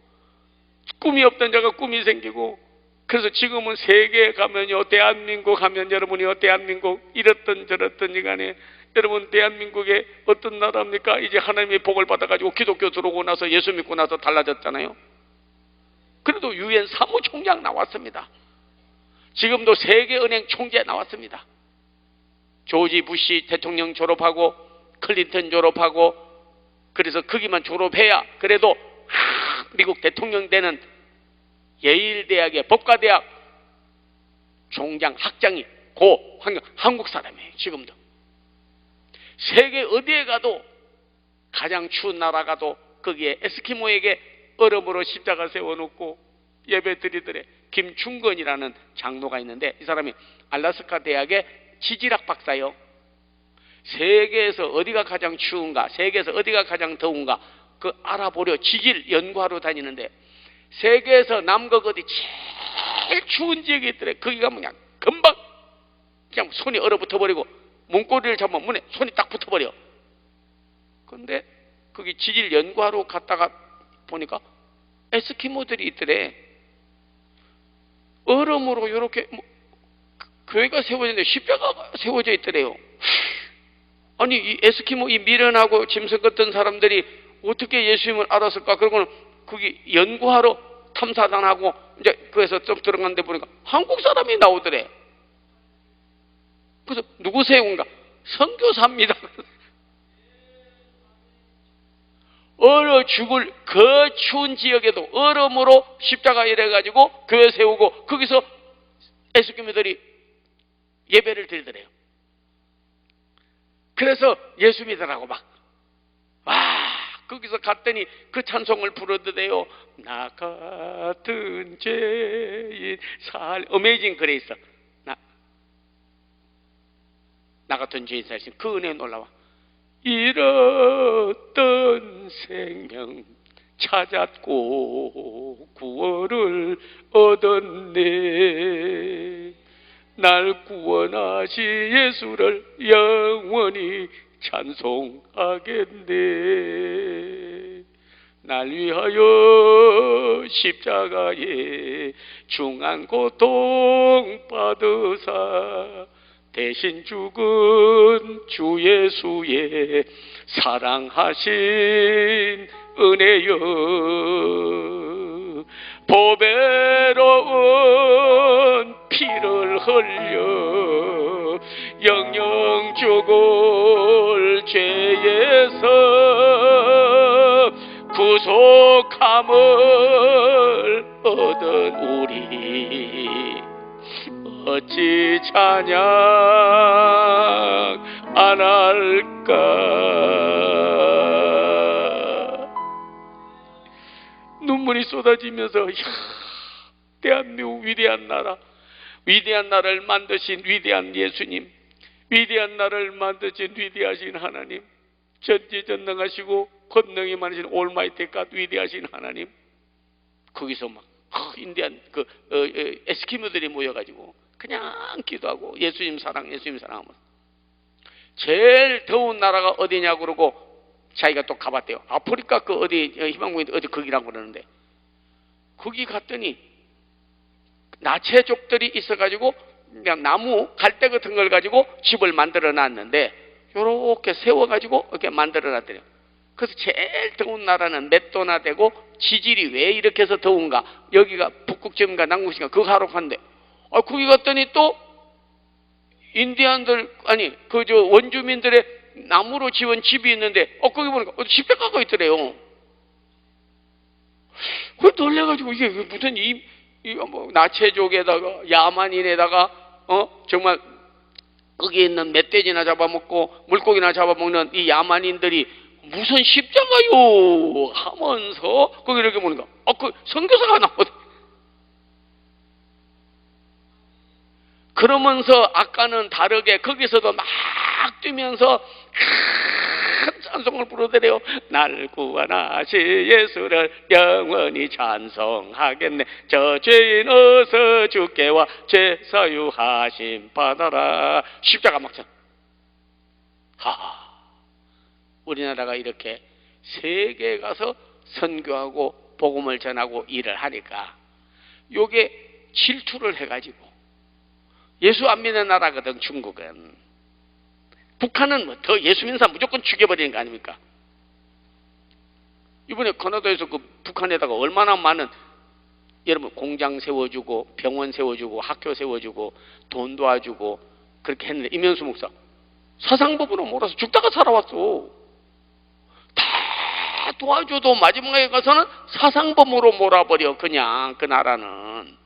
꿈이 없던 자가 꿈이 생기고, 그래서 지금은 세계에 가면요, 대한민국 하면 여러분이요, 대한민국 이렇든 저렇든 이간에 여러분 대한민국에 어떤 나라입니까? 이제 하나님의 복을 받아가지고 기독교 들어오고 나서 예수 믿고 나서 달라졌잖아요. 그래도 유엔 사무총장 나왔습니다. 지금도 세계은행 총재 나왔습니다. 조지 부시 대통령 졸업하고 클린턴 졸업하고, 그래서 거기만 졸업해야 그래도 미국 대통령 되는 예일대학의 법과대학 종장 학장이 고 한국 사람이에요. 지금도 세계 어디에 가도 가장 추운 나라 가도 거기에 에스키모에게 얼음으로 십자가 세워놓고 예배 드리더래. 김충건이라는 장로가 있는데 이 사람이 알래스카 대학의 지질학 박사요. 세계에서 어디가 가장 추운가, 세계에서 어디가 가장 더운가 그 알아보려 지질 연구하러 다니는데 세계에서 남극 어디 제일 추운 지역이 있더래. 거기 가면 그냥 금방 그냥 손이 얼어붙어 버리고 문고리를 잡으면 문에 손이 딱 붙어버려. 그런데 거기 지질 연구하러 갔다가 보니까 에스키모들이 있더래. 얼음으로 이렇게 교회가 세워졌는데 십자가가 세워져 있더래요. 아니 이 에스키모 이 미련하고 짐승 같은 사람들이 어떻게 예수님을 알았을까? 그러고는 거기 연구하러 탐사단하고 이제 그래서 좀 들어갔는데 보니까 한국 사람이 나오더래. 그래서 누구세요인가? 선교사입니다. 얼어 죽을 그 추운 지역에도 얼음으로 십자가 이래가지고 교회 세우고 거기서 에스키모들이 예배를 드리더래요. 그래서 예수 믿으라고 막 거기서 갔더니 그 찬송을 부르더래요. 나 같은 죄인 어메이징 그레이스 나 같은 죄인 살신 그 은혜에 놀라워. 잃었던 생명 찾았고 구원을 얻었네. 날 구원하신 예수를 영원히 찬송하겠네. 날 위하여 십자가에 중한 고통 받으사 대신 죽은 주 예수의 사랑하신 은혜여. 보배로운 피를 흘려 영영 죽을 죄에서 구속함을 얻은 우리 어찌 찬양 안 할까. 눈물이 쏟아지면서 대한민국 위대한 나라, 위대한 나라를 만드신 위대한 예수님, 위대한 나라를 만드신 위대하신 하나님, 전지전능하시고 권능이 많으신 올마이티 갓 위대하신 하나님. 거기서 막 인디안 에스키모들이 모여가지고 그냥 기도하고 예수님 사랑 하면서 제일 더운 나라가 어디냐고 그러고 자기가 또 가봤대요. 아프리카 그 어디 희망국인데 어디 거기라고 그러는데 거기 갔더니 나체족들이 있어가지고 그냥 나무 갈대 같은 걸 가지고 집을 만들어 놨는데 요렇게 세워가지고 이렇게 만들어 놨더래요. 그래서 제일 더운 나라는 몇 도나 되고 지질이 왜 이렇게 해서 더운가, 여기가 북극점인가 남극인가 그거 하러 갔는데 거기 갔더니 또 인디안들 저 원주민들의 나무로 지은 집이 있는데 거기 보니까 십자가가 있더래요. 그걸 놀래가지고 이게 무슨 이거 뭐 나체족에다가 야만인에다가 정말 거기에 있는 멧돼지나 잡아먹고 물고기나 잡아먹는 이 야만인들이 무슨 십자가요 하면서 거기 이렇게 보니까 그 선교사가 나오더래. 그러면서 아까는 다르게 거기서도 막 뛰면서 큰 찬송을 부르더래요. 날 구원하신 예수를 영원히 찬송하겠네. 저 죄인 어서 주께 와 죄 사유하심 받아라. 십자가 막상 우리나라가 이렇게 세계에 가서 선교하고 복음을 전하고 일을 하니까 요게 질투를 해가지고 예수 안 믿는 나라거든. 중국은. 북한은 뭐 더 예수 믿는 사람 무조건 죽여버리는 거 아닙니까? 이번에 캐나다에서 그 북한에다가 얼마나 많은 여러분 공장 세워주고 병원 세워주고 학교 세워주고 돈 도와주고 그렇게 했는데 이면수 목사 사상법으로 몰아서 죽다가 살아왔어. 다 도와줘도 마지막에 가서는 사상범으로 몰아버려. 그냥 그 나라는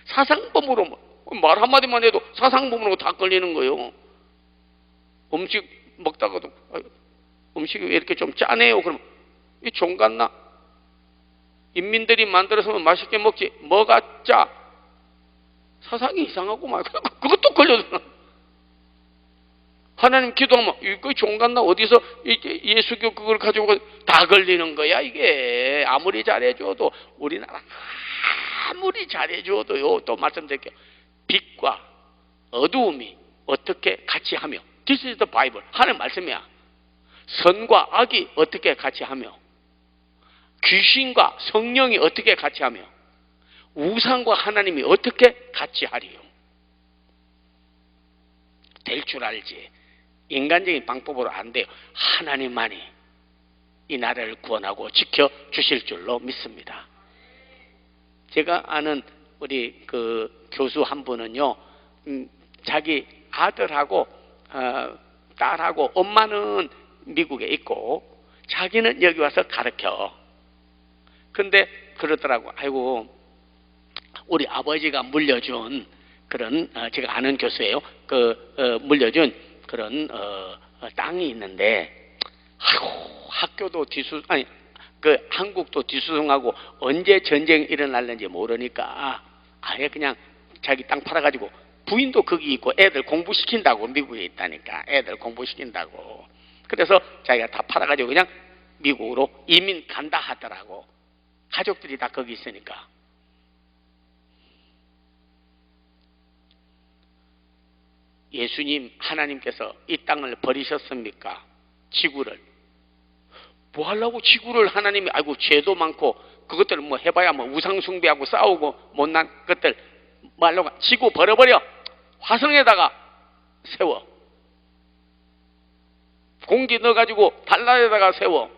사상범으로, 말 한마디만 해도 사상범으로 다 걸리는 거예요. 음식 먹다가도 음식이 왜 이렇게 좀 짜네요. 그럼 이 종 같나? 인민들이 만들어서 맛있게 먹지 뭐가 짜? 사상이 이상하고만. 그것도 걸려들어. 하나님 기도하면 이거 종 같나? 어디서 이게 예수교 그걸 가지고 다 걸리는 거야. 이게 아무리 잘해줘도, 우리나라 아무리 잘해줘도요. 또 말씀드릴게요. 빛과 어두움이 어떻게 같이 하며, This is the Bible. 하나님 말씀이야. 선과 악이 어떻게 같이 하며, 귀신과 성령이 어떻게 같이 하며, 우상과 하나님이 어떻게 같이 하리요. 될 줄 알지. 인간적인 방법으로 안 돼요. 하나님만이 이 나라를 구원하고 지켜주실 줄로 믿습니다. 제가 아는 우리 그 교수 한 분은요, 자기 아들하고 딸하고, 엄마는 미국에 있고 자기는 여기 와서 가르쳐. 근데 그러더라고. 아이고, 우리 아버지가 물려준 그런, 제가 아는 교수예요. 물려준 그런 땅이 있는데, 아이고, 학교도 한국도 뒤수승하고 언제 전쟁이 일어날는지 모르니까 아예 그냥 자기 땅 팔아가지고, 부인도 거기 있고 애들 공부시킨다고, 미국에 있다니까. 애들 공부시킨다고. 그래서 자기가 다 팔아가지고 그냥 미국으로 이민 간다 하더라고. 가족들이 다 거기 있으니까. 예수님, 하나님께서 이 땅을 버리셨습니까? 지구를. 뭐 하려고 지구를 하나님이, 아이고 죄도 많고 그것들 뭐 해봐야 뭐 우상숭배하고 싸우고 못난 것들 뭐 하려고, 지구 버려버려. 화성에다가 세워. 공기 넣어가지고 달나라에다가 세워.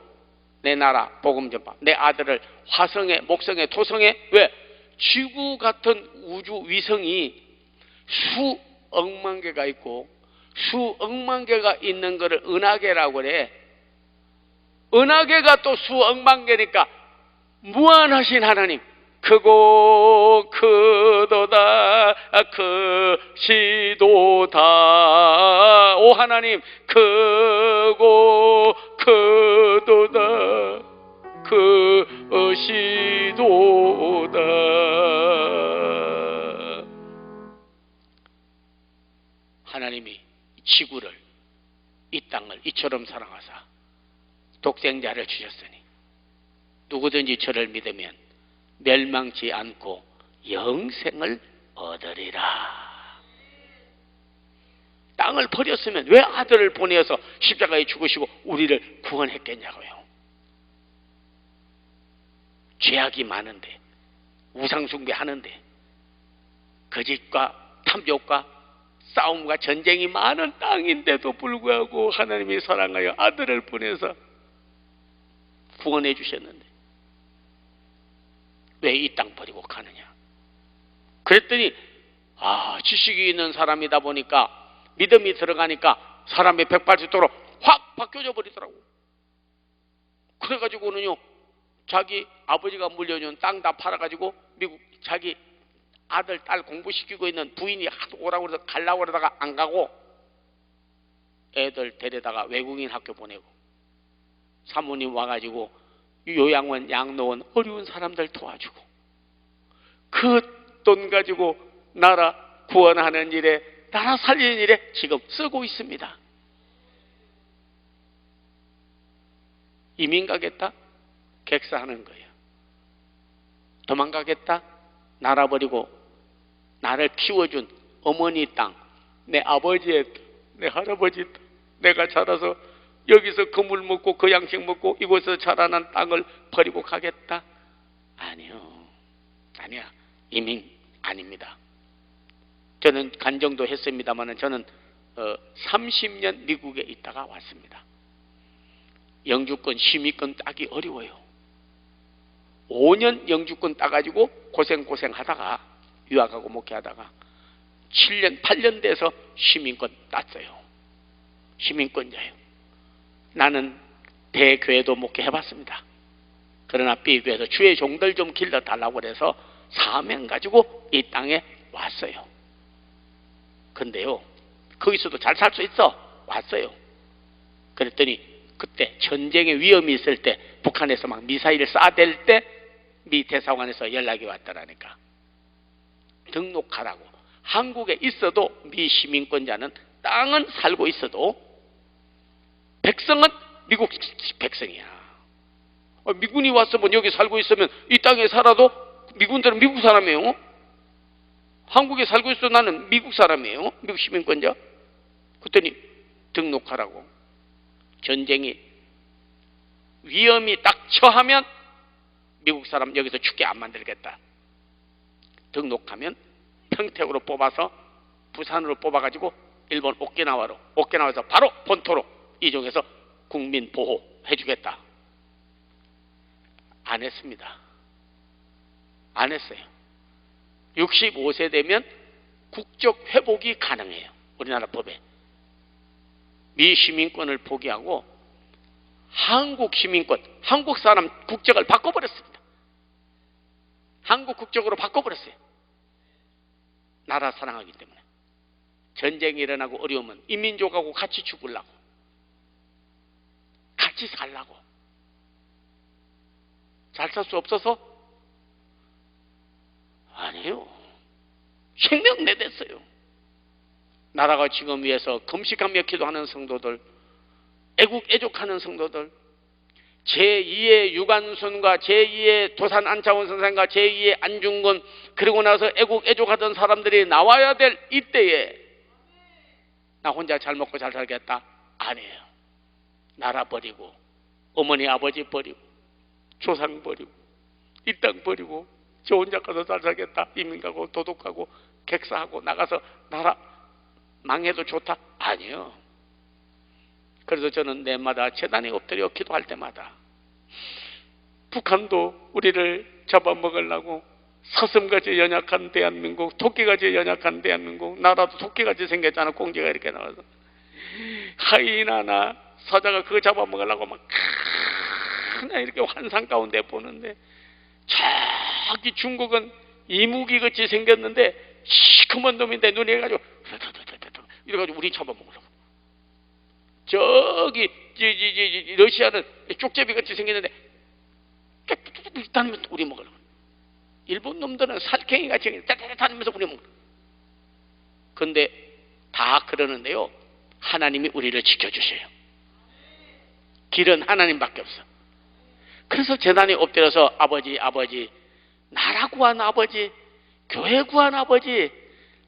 내 나라 복음 전파. 내 아들을 화성에, 목성에, 토성에. 왜? 지구 같은 우주 위성이 수억만 개가 있고, 수억만 개가 있는 것을 은하계라고 그래. 은하계가 또 수억만 개니까 무한하신 하나님, 크고 크도다 크시도다. 오 하나님, 크고 크도다 크시도다. 하나님이 지구를, 이 땅을 이처럼 사랑하사 독생자를 주셨으니 누구든지 저를 믿으면 멸망치 않고 영생을 얻으리라. 땅을 버렸으면 왜 아들을 보내어서 십자가에 죽으시고 우리를 구원했겠냐고요. 죄악이 많은데, 우상숭배하는데, 거짓과 탐욕과 싸움과 전쟁이 많은 땅인데도 불구하고 하나님이 사랑하여 아들을 보내서 구원해 주셨는데 왜 이 땅 버리고 가느냐. 그랬더니 지식이 있는 사람이다 보니까, 믿음이 들어가니까 사람의 백발짓도로 확 바뀌어져 버리더라고. 그래가지고는요, 자기 아버지가 물려준 땅 다 팔아가지고 미국 자기 아들 딸 공부시키고 있는 부인이 하도 오라고 그래서 가려고 그러다가 안 가고, 애들 데려다가 외국인 학교 보내고, 사모님 와가지고 요양원 양로원 어려운 사람들 도와주고, 그 돈 가지고 나라 구원하는 일에, 나라 살리는 일에 지금 쓰고 있습니다. 이민 가겠다? 객사하는 거예요. 도망가겠다? 나라 버리고 나를 키워준 어머니 땅, 내 아버지의 땅, 내 할아버지 땅, 내가 자라서 여기서 그물 먹고 그 양식 먹고 이곳에서 자라난 땅을 버리고 가겠다? 아니요. 아니야. 이민 아닙니다. 저는 간정도 했습니다만 저는 30년 미국에 있다가 왔습니다. 영주권, 시민권 따기 어려워요. 5년 영주권 따가지고 고생하다가, 유학하고 목회하다가 7년, 8년 돼서 시민권 땄어요. 시민권자예요. 나는 대교회도 목회해봤습니다. 그러나 비교해서 주의 종들 좀 길러달라고 그래서 사명 가지고 이 땅에 왔어요. 근데요, 거기서도 잘 살 수 있어. 왔어요. 그랬더니 그때 전쟁의 위험이 있을 때, 북한에서 막 미사일을 쏴댈 때 미 대사관에서 연락이 왔더라니까. 등록하라고. 한국에 있어도 미 시민권자는 땅은 살고 있어도 백성은 미국 백성이야. 미군이 와서 뭐 여기 살고 있으면 이 땅에 살아도 미군들은 미국 사람이에요. 한국에 살고 있어도 나는 미국 사람이에요. 미국 시민권자. 그랬더니 등록하라고. 전쟁이 위험이 딱 처하면 미국 사람 여기서 죽게 안 만들겠다. 등록하면 평택으로 뽑아서 부산으로 뽑아가지고 일본 오키나와에서 바로 본토로 이종해서 국민 보호 해주겠다. 안 했습니다. 안 했어요. 65세 되면 국적 회복이 가능해요. 우리나라 법에. 미 시민권을 포기하고 한국 시민권, 한국 사람 국적을 바꿔버렸습니다. 한국 국적으로 바꿔버렸어요. 나라 사랑하기 때문에. 전쟁이 일어나고 어려우면 이민족하고 같이 죽으려고, 같이 살라고. 잘 살 수 없어서? 아니에요. 생명 내댔어요. 나라가 지금 위해서 금식하며 기도하는 성도들, 애국애족하는 성도들, 제2의 유관순과 제2의 도산 안차원 선생과 제2의 안중근, 그리고 나서 애국애족하던 사람들이 나와야 될 이때에 나 혼자 잘 먹고 잘 살겠다? 아니에요. 나라 버리고 어머니 아버지 버리고 조상 버리고 이 땅 버리고 저 혼자 가서 잘 살겠다? 이민 가고 도둑하고 객사하고 나가서 나라 망해도 좋다? 아니에요. 그래서 저는 내마다 재단에 엎드려 기도할 때마다 북한도 우리를 잡아먹으려고 사슴같이 연약한 대한민국, 토끼같이 연약한 대한민국, 나라도 토끼같이 생겼잖아. 공지가 이렇게 나와서 하이나나 사자가 그거 잡아먹으려고 막 그냥 이렇게 환상 가운데 보는데, 저기 중국은 이무기같이 생겼는데 시커먼 놈인데 눈이 해가지고 이래가지고 우리 잡아먹으려고. 저기 러시아는 쪽제비같이 생겼는데 다니면서 우리 먹으려고. 일본 놈들은 살쾡이같이 다니면서 우리 먹으려고. 근데 다 그러는데요, 하나님이 우리를 지켜주셔요. 길은 하나님밖에 없어. 그래서 재단에 엎드려서 아버지 나라 구한 아버지, 교회 구한 아버지,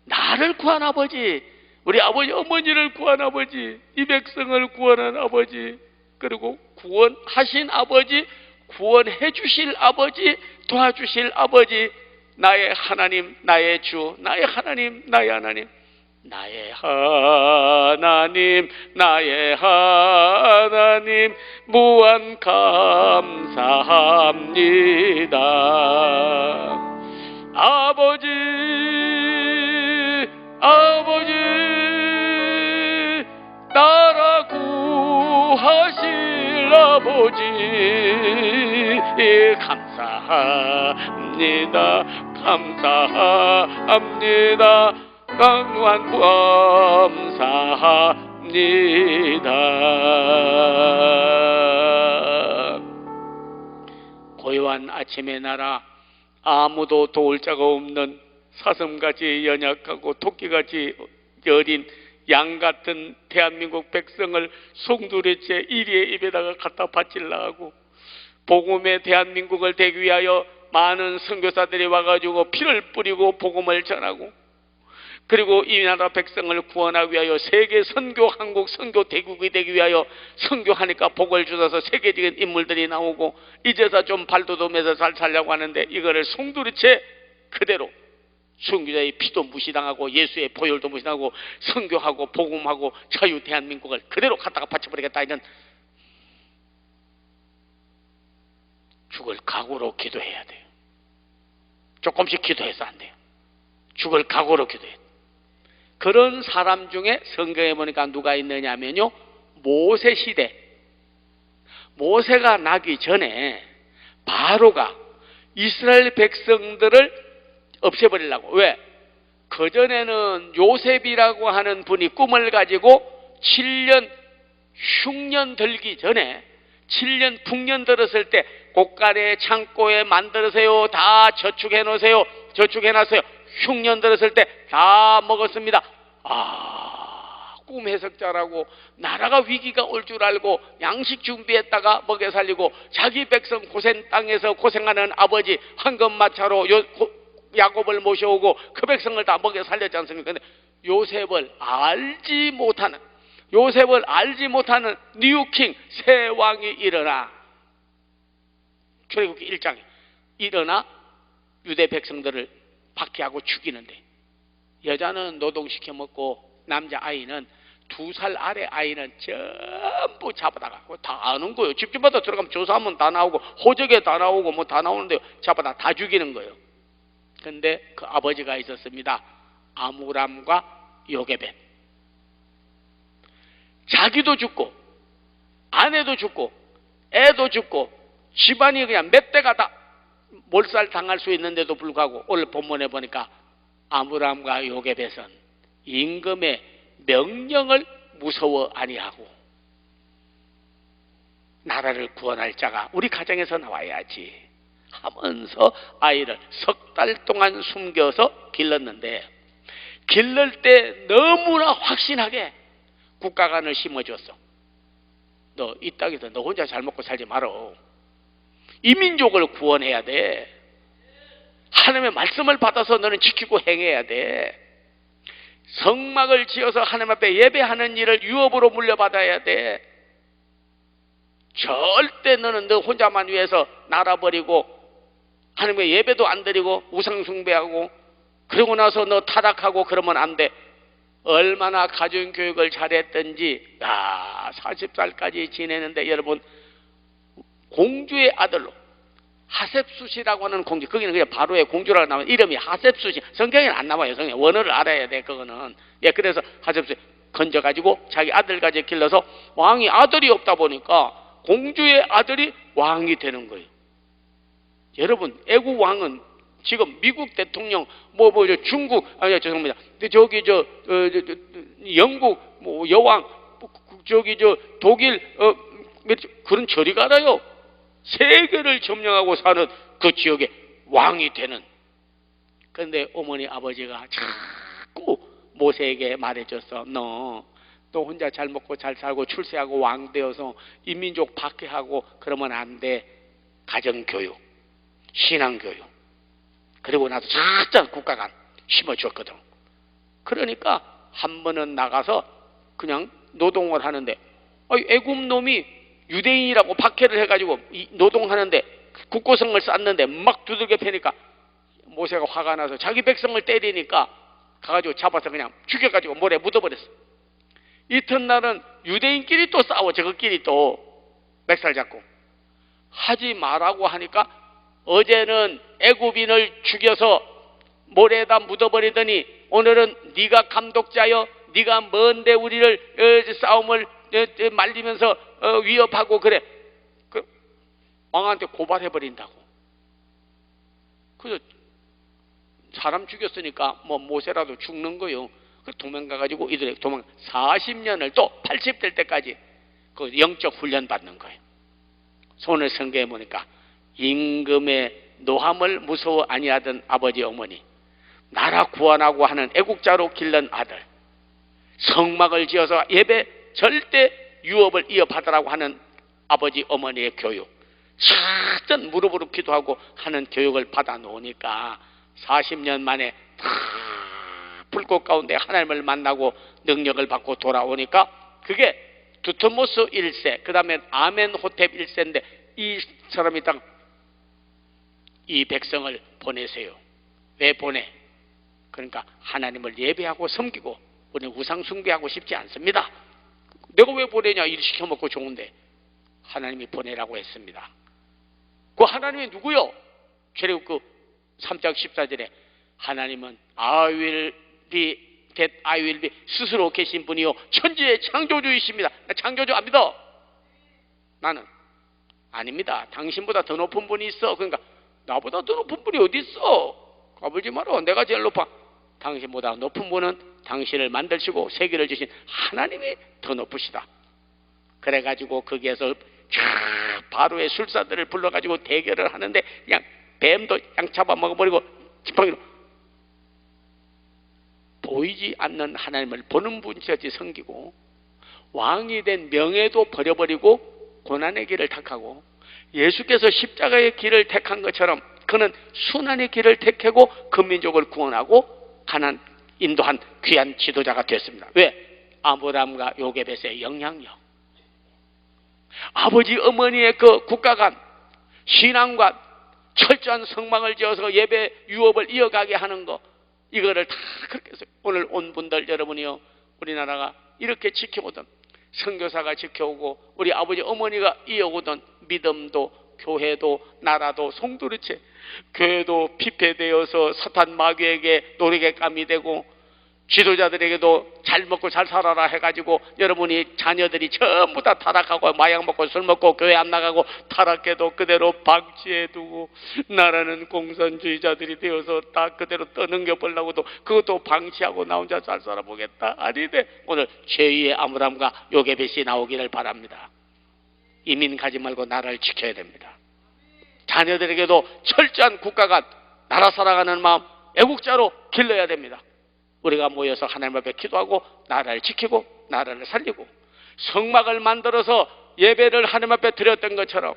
나를 구한 아버지, 우리 아버지 어머니를 구한 아버지, 이 백성을 구원한 아버지, 그리고 구원하신 아버지, 구원해 주실 아버지, 도와주실 아버지, 나의 하나님, 나의 주, 나의 하나님, 나의 하나님, 나의 하나님, 나의 하나님, 무한 감사합니다. 아버지 나라 구하실 아버지, 감사합니다. 감사합니다. 강한 감사합니다. 고요한 아침의 나라, 아무도 도울 자가 없는 사슴같이 연약하고 토끼같이 여린 양 같은 대한민국 백성을 송두리째 이리의 입에다가 갖다 바치려고, 복음의 대한민국을 되기 위하여 많은 선교사들이 와가지고 피를 뿌리고 복음을 전하고, 그리고 이 나라 백성을 구원하기 위하여 세계 선교 한국 선교 대국이 되기 위하여 선교하니까 복을 주셔서 세계적인 인물들이 나오고, 이제서 좀 발돋움해서 잘 살려고 하는데 이거를 송두리째 그대로 선교자의 피도 무시당하고 예수의 보혈도 무시당하고 선교하고 복음하고 자유 대한민국을 그대로 갖다가 바쳐버리겠다, 이런 죽을 각오로 기도해야 돼요. 조금씩 기도해서 안 돼요. 죽을 각오로 기도해야 돼요. 그런 사람 중에 성경에 보니까 누가 있느냐면요, 모세 시대, 모세가 나기 전에 바로가 이스라엘 백성들을 없애버리려고. 왜? 그전에는 요셉이라고 하는 분이 꿈을 가지고 7년 흉년 들기 전에 7년 풍년 들었을 때 곳간에 창고에 만들으세요. 다 저축해 놓으세요. 저축해 놨어요. 흉년 들었을 때 다 먹었습니다. 꿈 해석자라고 나라가 위기가 올 줄 알고 양식 준비했다가 먹여 살리고 자기 백성 고생 땅에서 고생하는 아버지 황금마차로 야곱을 모셔오고 그 백성을 다 먹여 살렸지 않습니까? 근데 요셉을 알지 못하는 뉴킹 새 왕이 일어나 출애굽기 1장에 일어나 유대 백성들을 박해하고 죽이는데 여자는 노동시켜 먹고 남자아이는 2살 아래 아이는 전부 잡아다가 다 아는 거예요. 집집마다 들어가면 조사하면 다 나오고 호적에 다 나오고 뭐 다 나오는데 잡아다 다 죽이는 거예요. 근데 그 아버지가 있었습니다. 아므람과 요게벳. 자기도 죽고 아내도 죽고 애도 죽고 집안이 그냥 몇 대가 다 몰살 당할 수 있는데도 불구하고 오늘 본문에 보니까 아므람과 요게벳은 임금의 명령을 무서워 아니하고 나라를 구원할 자가 우리 가정에서 나와야지 하면서 아이를 3달 동안 숨겨서 길렀는데 길를 때 너무나 확신하게 국가관을 심어줬어. 너 이 땅에서 너 혼자 잘 먹고 살지 말어. 이 민족을 구원해야 돼. 하나님의 말씀을 받아서 너는 지키고 행해야 돼. 성막을 지어서 하나님 앞에 예배하는 일을 유업으로 물려받아야 돼. 절대 너는 너 혼자만 위해서 날아버리고 하나님의 예배도 안 드리고 우상 숭배하고 그러고 나서 너 타락하고 그러면 안 돼. 얼마나 가정교육을 잘했든지 40살까지 지내는데 여러분 공주의 아들로 하셉수시라고 하는 공주, 거기는 그냥 바로의 공주라고 나오면 이름이 하셉수시. 성경에는 안 나와요. 성경 원어를 알아야 돼. 그거는. 그래서 하셉수시 건져가지고 자기 아들까지 길러서 왕이 아들이 없다 보니까 공주의 아들이 왕이 되는 거예요. 여러분 애국 왕은 지금 미국 대통령 중국 죄송합니다. 저기 영국 여왕 독일 그런 저리 가라요. 세계를 점령하고 사는 그 지역의 왕이 되는. 그런데 어머니 아버지가 자꾸 모세에게 말해줬어. 너 혼자 잘 먹고 잘 살고 출세하고 왕 되어서 인민족 박해하고 그러면 안 돼. 가정교육, 신앙교육, 그리고 나서 작작 국가관 심어줬거든. 그러니까 한 번은 나가서 그냥 노동을 하는데 애굽 놈이 유대인이라고 박해를 해가지고 노동하는데 국고성을 쌓는데 막 두들겨 패니까 모세가 화가 나서 자기 백성을 때리니까 가가지고 잡아서 그냥 죽여가지고 모래 묻어버렸어. 이튿날은 유대인끼리 또 싸워. 저것끼리 또 멱살 잡고 하지 말라고 하니까 어제는 애굽인을 죽여서 모래에다 묻어버리더니 오늘은 네가 감독자여 네가 뭔데 우리를 싸움을 말리면서 위협하고 그래. 그 왕한테 고발해버린다고. 그래서 사람 죽였으니까 모세라도 죽는 거요. 그 도망가가지고 이들이 40년을 또 80 될 때까지 그 영적 훈련 받는 거예요. 오늘 성경에 보니까 임금의 노함을 무서워 아니하던 아버지 어머니, 나라 구원하고 하는 애국자로 기른 아들, 성막을 지어서 예배 절대 유업을 이어받으라고 하는 아버지 어머니의 교육, 사전 무릎으로 기도하고 하는 교육을 받아 놓으니까 40년 만에 다 불꽃 가운데 하나님을 만나고 능력을 받고 돌아오니까 그게 두트모스 1세, 그 다음에 아멘호텝 1세인데 이 사람이 딱 이 백성을 보내세요. 왜 보내? 그러니까 하나님을 예배하고 섬기고 우리는 우상 숭배하고 싶지 않습니다. 내가 왜 보내냐? 일 시켜먹고 좋은데. 하나님이 보내라고 했습니다. 그 하나님이 누구요? 출애굽 3장 14절에 하나님은 I will be 스스로 계신 분이요 천지의 창조주이십니다. 나 창조주 안 믿어. 나는 아닙니다. 당신보다 더 높은 분이 있어. 그러니까 나보다 더 높은 분이 어디 있어? 가보지 마라. 내가 제일 높아. 당신보다 높은 분은 당신을 만드시고 세계를 주신 하나님이 더 높으시다. 그래가지고 거기에서 바로의 술사들을 불러가지고 대결을 하는데 그냥 뱀도 그냥 잡아먹어버리고 지팡이로 보이지 않는 하나님을 보는 분이었지 섬기고 왕이 된 명예도 버려버리고 고난의 길을 택하고 예수께서 십자가의 길을 택한 것처럼 그는 순환의 길을 택하고 그 민족을 구원하고 가난 인도한 귀한 지도자가 됐습니다. 왜? 아브라함과 요게벳의 영향력. 아버지 어머니의 그 국가간 신앙과 철저한 성막을 지어서 예배 유업을 이어가게 하는 거 이거를 다 그렇게 해서 오늘 온 분들 여러분이요 우리나라가 이렇게 지켜오던 선교사가 지켜오고 우리 아버지 어머니가 이어오던 믿음도 교회도 나라도 송두리째 교회도 피폐되어서 사탄 마귀에게 노리개감이 되고 지도자들에게도 잘 먹고 잘 살아라 해가지고 여러분이 자녀들이 전부 다 타락하고 마약 먹고 술 먹고 교회 안 나가고 타락해도 그대로 방치해두고 나라는 공산주의자들이 되어서 다 그대로 떠넘겨 보려고도 그것도 방치하고 나 혼자 잘 살아보겠다. 아니네. 오늘 제2의 아브라함과 요게벳이 나오기를 바랍니다. 이민 가지 말고 나라를 지켜야 됩니다. 자녀들에게도 철저한 국가가 나라 살아가는 마음 애국자로 길러야 됩니다. 우리가 모여서 하나님 앞에 기도하고 나라를 지키고 나라를 살리고 성막을 만들어서 예배를 하나님 앞에 드렸던 것처럼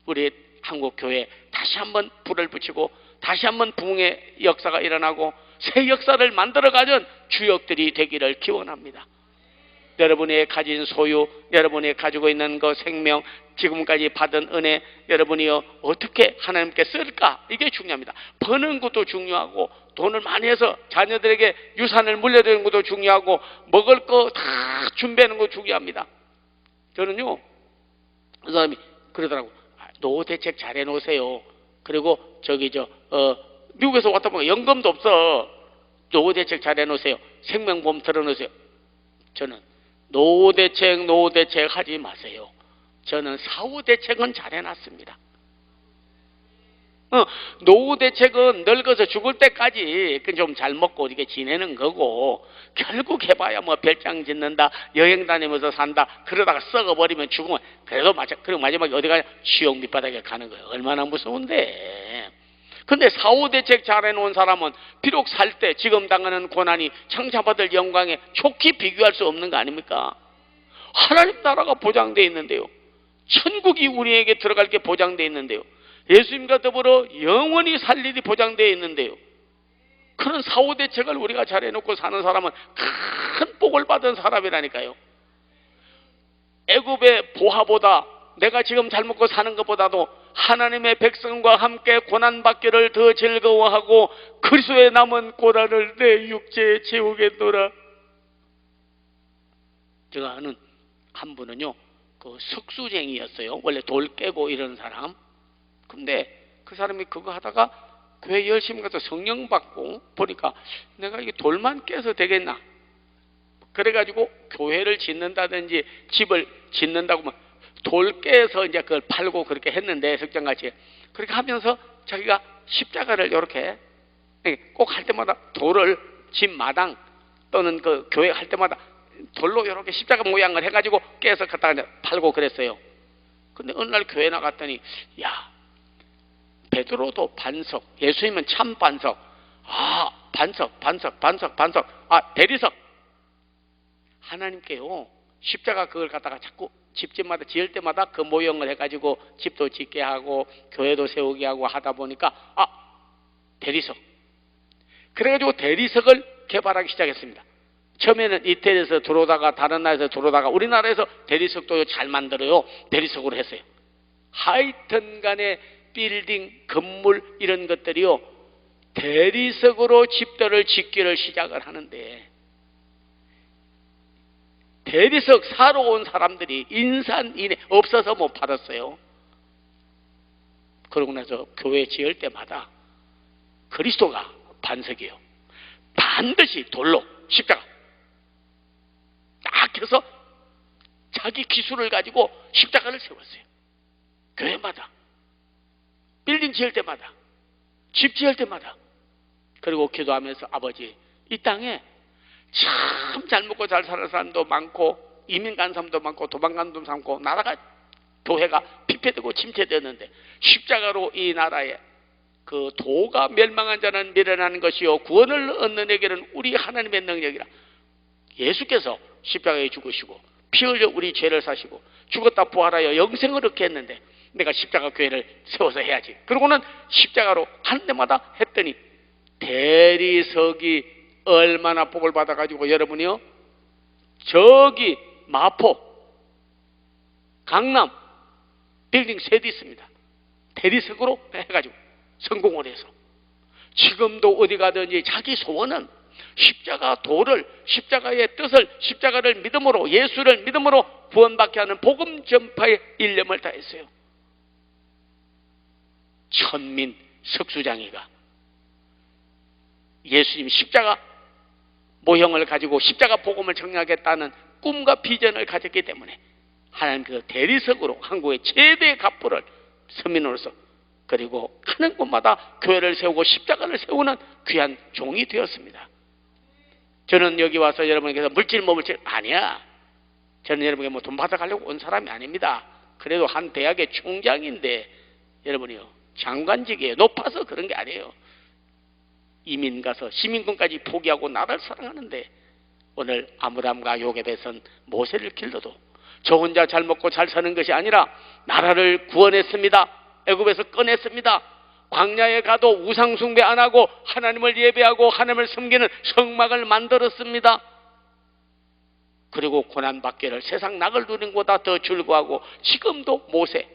우리 한국 교회에 다시 한번 불을 붙이고 다시 한번 부흥의 역사가 일어나고 새 역사를 만들어가는 주역들이 되기를 기원합니다. 여러분이 가진 소유, 여러분이 가지고 있는 그 생명, 지금까지 받은 은혜, 여러분이요 어떻게 하나님께 쓸까? 이게 중요합니다. 버는 것도 중요하고 돈을 많이 해서 자녀들에게 유산을 물려주는 것도 중요하고 먹을 거 다 준비하는 것도 중요합니다. 저는요 그 사람이 그러더라고. 노후 대책 잘 해놓으세요. 그리고 미국에서 왔다 보면 연금도 없어. 노후 대책 잘 해놓으세요. 생명보험 들어놓으세요. 저는 노후 대책 하지 마세요. 저는 사후 대책은 잘 해놨습니다. 노후 대책은 늙어서 죽을 때까지 좀 잘 먹고 이렇게 지내는 거고 결국 해봐야 뭐 별장 짓는다 여행 다니면서 산다 그러다가 썩어버리면 죽으면 그래도 그리고 마지막에 어디 가냐 지옥 밑바닥에 가는 거예요. 얼마나 무서운데. 근데 사후 대책 잘 해놓은 사람은 비록 살 때 지금 당하는 고난이 창자받을 영광에 좋게 비교할 수 없는 거 아닙니까? 하나님 나라가 보장되어 있는데요. 천국이 우리에게 들어갈 게 보장되어 있는데요. 예수님과 더불어 영원히 살 일이 보장되어 있는데요. 그런 사후 대책을 우리가 잘 해놓고 사는 사람은 큰 복을 받은 사람이라니까요. 애굽의 보화보다 내가 지금 잘 먹고 사는 것보다도 하나님의 백성과 함께 고난받기를 더 즐거워하고 그리스도의 남은 고난을 내 육체에 채우겠노라. 제가 아는 한 분은요 그 석수쟁이였어요. 원래 돌 깨고 이런 사람. 근데 그 사람이 그거 하다가 교회 열심히 가서 성령 받고 보니까 내가 이게 돌만 깨서 되겠나. 그래가지고 교회를 짓는다든지 집을 짓는다고 하면 돌 깨서 이제 그걸 팔고 그렇게 했는데 석장같이 그렇게 하면서 자기가 십자가를 이렇게 꼭 할 때마다 돌을 집 마당 또는 그 교회 할 때마다 돌로 이렇게 십자가 모양을 해가지고 깨서 갖다가 이제 팔고 그랬어요. 근데 어느 날 교회 나갔더니 야 베드로도 반석, 예수님은 참 반석. 반석. 대리석. 하나님께요 십자가 그걸 갖다가 자꾸 집집마다 지을 때마다 그 모형을 해가지고 집도 짓게 하고 교회도 세우게 하고 하다 보니까 대리석. 그래가지고 대리석을 개발하기 시작했습니다. 처음에는 이태리에서 들어오다가 다른 나라에서 들어오다가 우리나라에서 대리석도 잘 만들어요. 대리석으로 했어요. 하여튼 간에 빌딩, 건물 이런 것들이요 대리석으로 집들을 짓기를 시작을 하는데 대리석 사러 온 사람들이 인산인해 없어서 못 팔았어요. 그러고 나서 교회 지을 때마다 그리스도가 반석이에요. 반드시 돌로 십자가 딱 해서 자기 기술을 가지고 십자가를 세웠어요. 교회마다, 빌딩 지을 때마다, 집 지을 때마다, 그리고 기도하면서 아버지, 이 땅에 참 잘 먹고 잘 사는 사람도 많고 이민 간 사람도 많고 도망간 사람도 많고 나라가, 교회가 피폐되고 침체되었는데 십자가로 이 나라에 그 도가 멸망한 자는 미련하는 것이요 구원을 얻는 에게는 우리 하나님의 능력이라. 예수께서 십자가에 죽으시고 피 흘려 우리 죄를 사시고 죽었다 부활하여 영생을 얻게 했는데 내가 십자가 교회를 세워서 해야지. 그러고는 십자가로 한 데마다 했더니 대리석이 얼마나 복을 받아가지고 여러분이요, 저기 마포, 강남 빌딩 3대 있습니다. 대리석으로 해가지고 성공을 해서 지금도 어디 가든지 자기 소원은 십자가 도를, 십자가의 뜻을, 십자가를 믿음으로, 예수를 믿음으로 구원받게 하는 복음 전파에 일념을 다했어요. 천민 석수장이가 예수님 십자가 모형을 가지고 십자가 복음을 정리하겠다는 꿈과 비전을 가졌기 때문에 하나님 그 대리석으로 한국의 최대의 갑부를 서민으로서, 그리고 가는 곳마다 교회를 세우고 십자가를 세우는 귀한 종이 되었습니다. 저는 여기 와서 여러분께서 물질 뭐 물질 아니야. 저는 여러분에게 뭐 돈 받아가려고 온 사람이 아닙니다. 그래도 한 대학의 총장인데 여러분이요, 장관직이에요. 높아서 그런 게 아니에요. 이민 가서 시민권까지 포기하고 나라를 사랑하는데 오늘 아므람과 요게벳은 모세를 길러도 저 혼자 잘 먹고 잘 사는 것이 아니라 나라를 구원했습니다. 애굽에서 꺼냈습니다. 광야에 가도 우상 숭배 안 하고 하나님을 예배하고 하나님을 섬기는 성막을 만들었습니다. 그리고 고난받기를 세상 낙을 누린 것보다 더 즐거워하고 지금도 모세,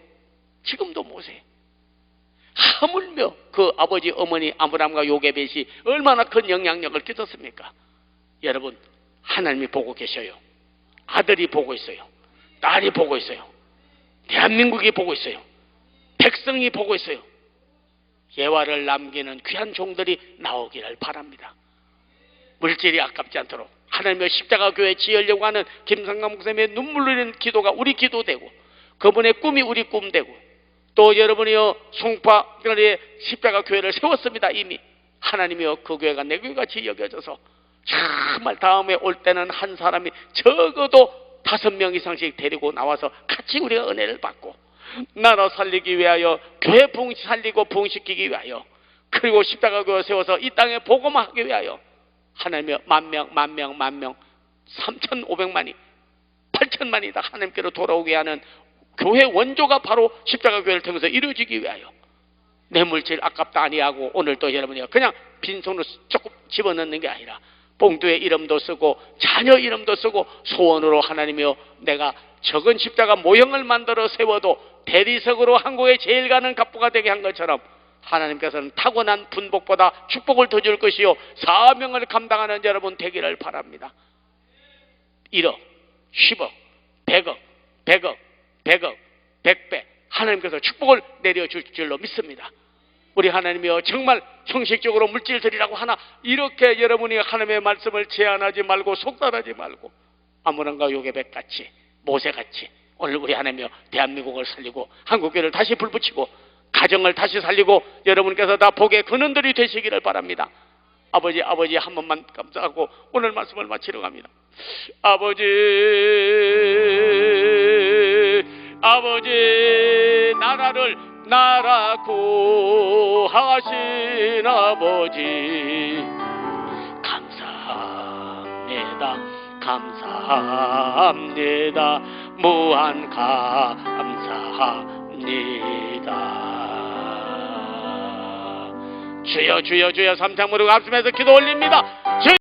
하물며 그 아버지 어머니 아므람과 요게벳이 얼마나 큰 영향력을 끼쳤습니까? 여러분, 하나님이 보고 계셔요. 아들이 보고 있어요. 딸이 보고 있어요. 대한민국이 보고 있어요. 백성이 보고 있어요. 예화를 남기는 귀한 종들이 나오기를 바랍니다. 물질이 아깝지 않도록 하나님의 십자가 교회 지으려고 하는 김성감 목사님의 눈물 흘리는 기도가 우리 기도 되고, 그분의 꿈이 우리 꿈 되고, 또 여러분이요 송파교회에 십자가 교회를 세웠습니다. 이미 하나님이요 그 교회가 내 교회같이 여겨져서 정말 다음에 올 때는 한 사람이 적어도 5명 이상씩 데리고 나와서 같이 우리가 은혜를 받고 나라 살리기 위하여, 교회 살리고 부흥시키기 위하여, 그리고 십자가 교회 세워서 이 땅에 복음하기 위하여 하나님의 만 명 3,500만이 8천만이 다 하나님께로 돌아오게 하는 교회 원조가 바로 십자가 교회를 통해서 이루어지기 위하여 내 물질 아깝다 아니하고 오늘 또 여러분이 그냥 빈손으로 조금 집어넣는 게 아니라 봉투에 이름도 쓰고 자녀 이름도 쓰고 소원으로 하나님이여 내가 적은 십자가 모형을 만들어 세워도 대리석으로 한국에 제일 가는 갑부가 되게 한 것처럼 하나님께서는 타고난 분복보다 축복을 더 줄 것이요 사명을 감당하는 여러분 되기를 바랍니다. 1억, 10억, 100억, 100억, 100억, 100배 하나님께서 축복을 내려줄 줄로 믿습니다. 우리 하나님이여 정말 형식적으로 물질 드리라고 하나 이렇게 여러분이 하나님의 말씀을 제한하지 말고 속단하지 말고 아므람과 요게벳같이 모세같이 오늘 우리 하나님이여 대한민국을 살리고 한국교회를 다시 불붙이고 가정을 다시 살리고 여러분께서 다 복의 근원들이 되시기를 바랍니다. 아버지 한 번만 감사하고 오늘 말씀을 마치러 갑니다. 아버지 나라를 나라 구하신 아버지 감사합니다. 무한 감사합니다. 주여 주여 주여 삼창 무릎 앞서면서 기도 올립니다. 주여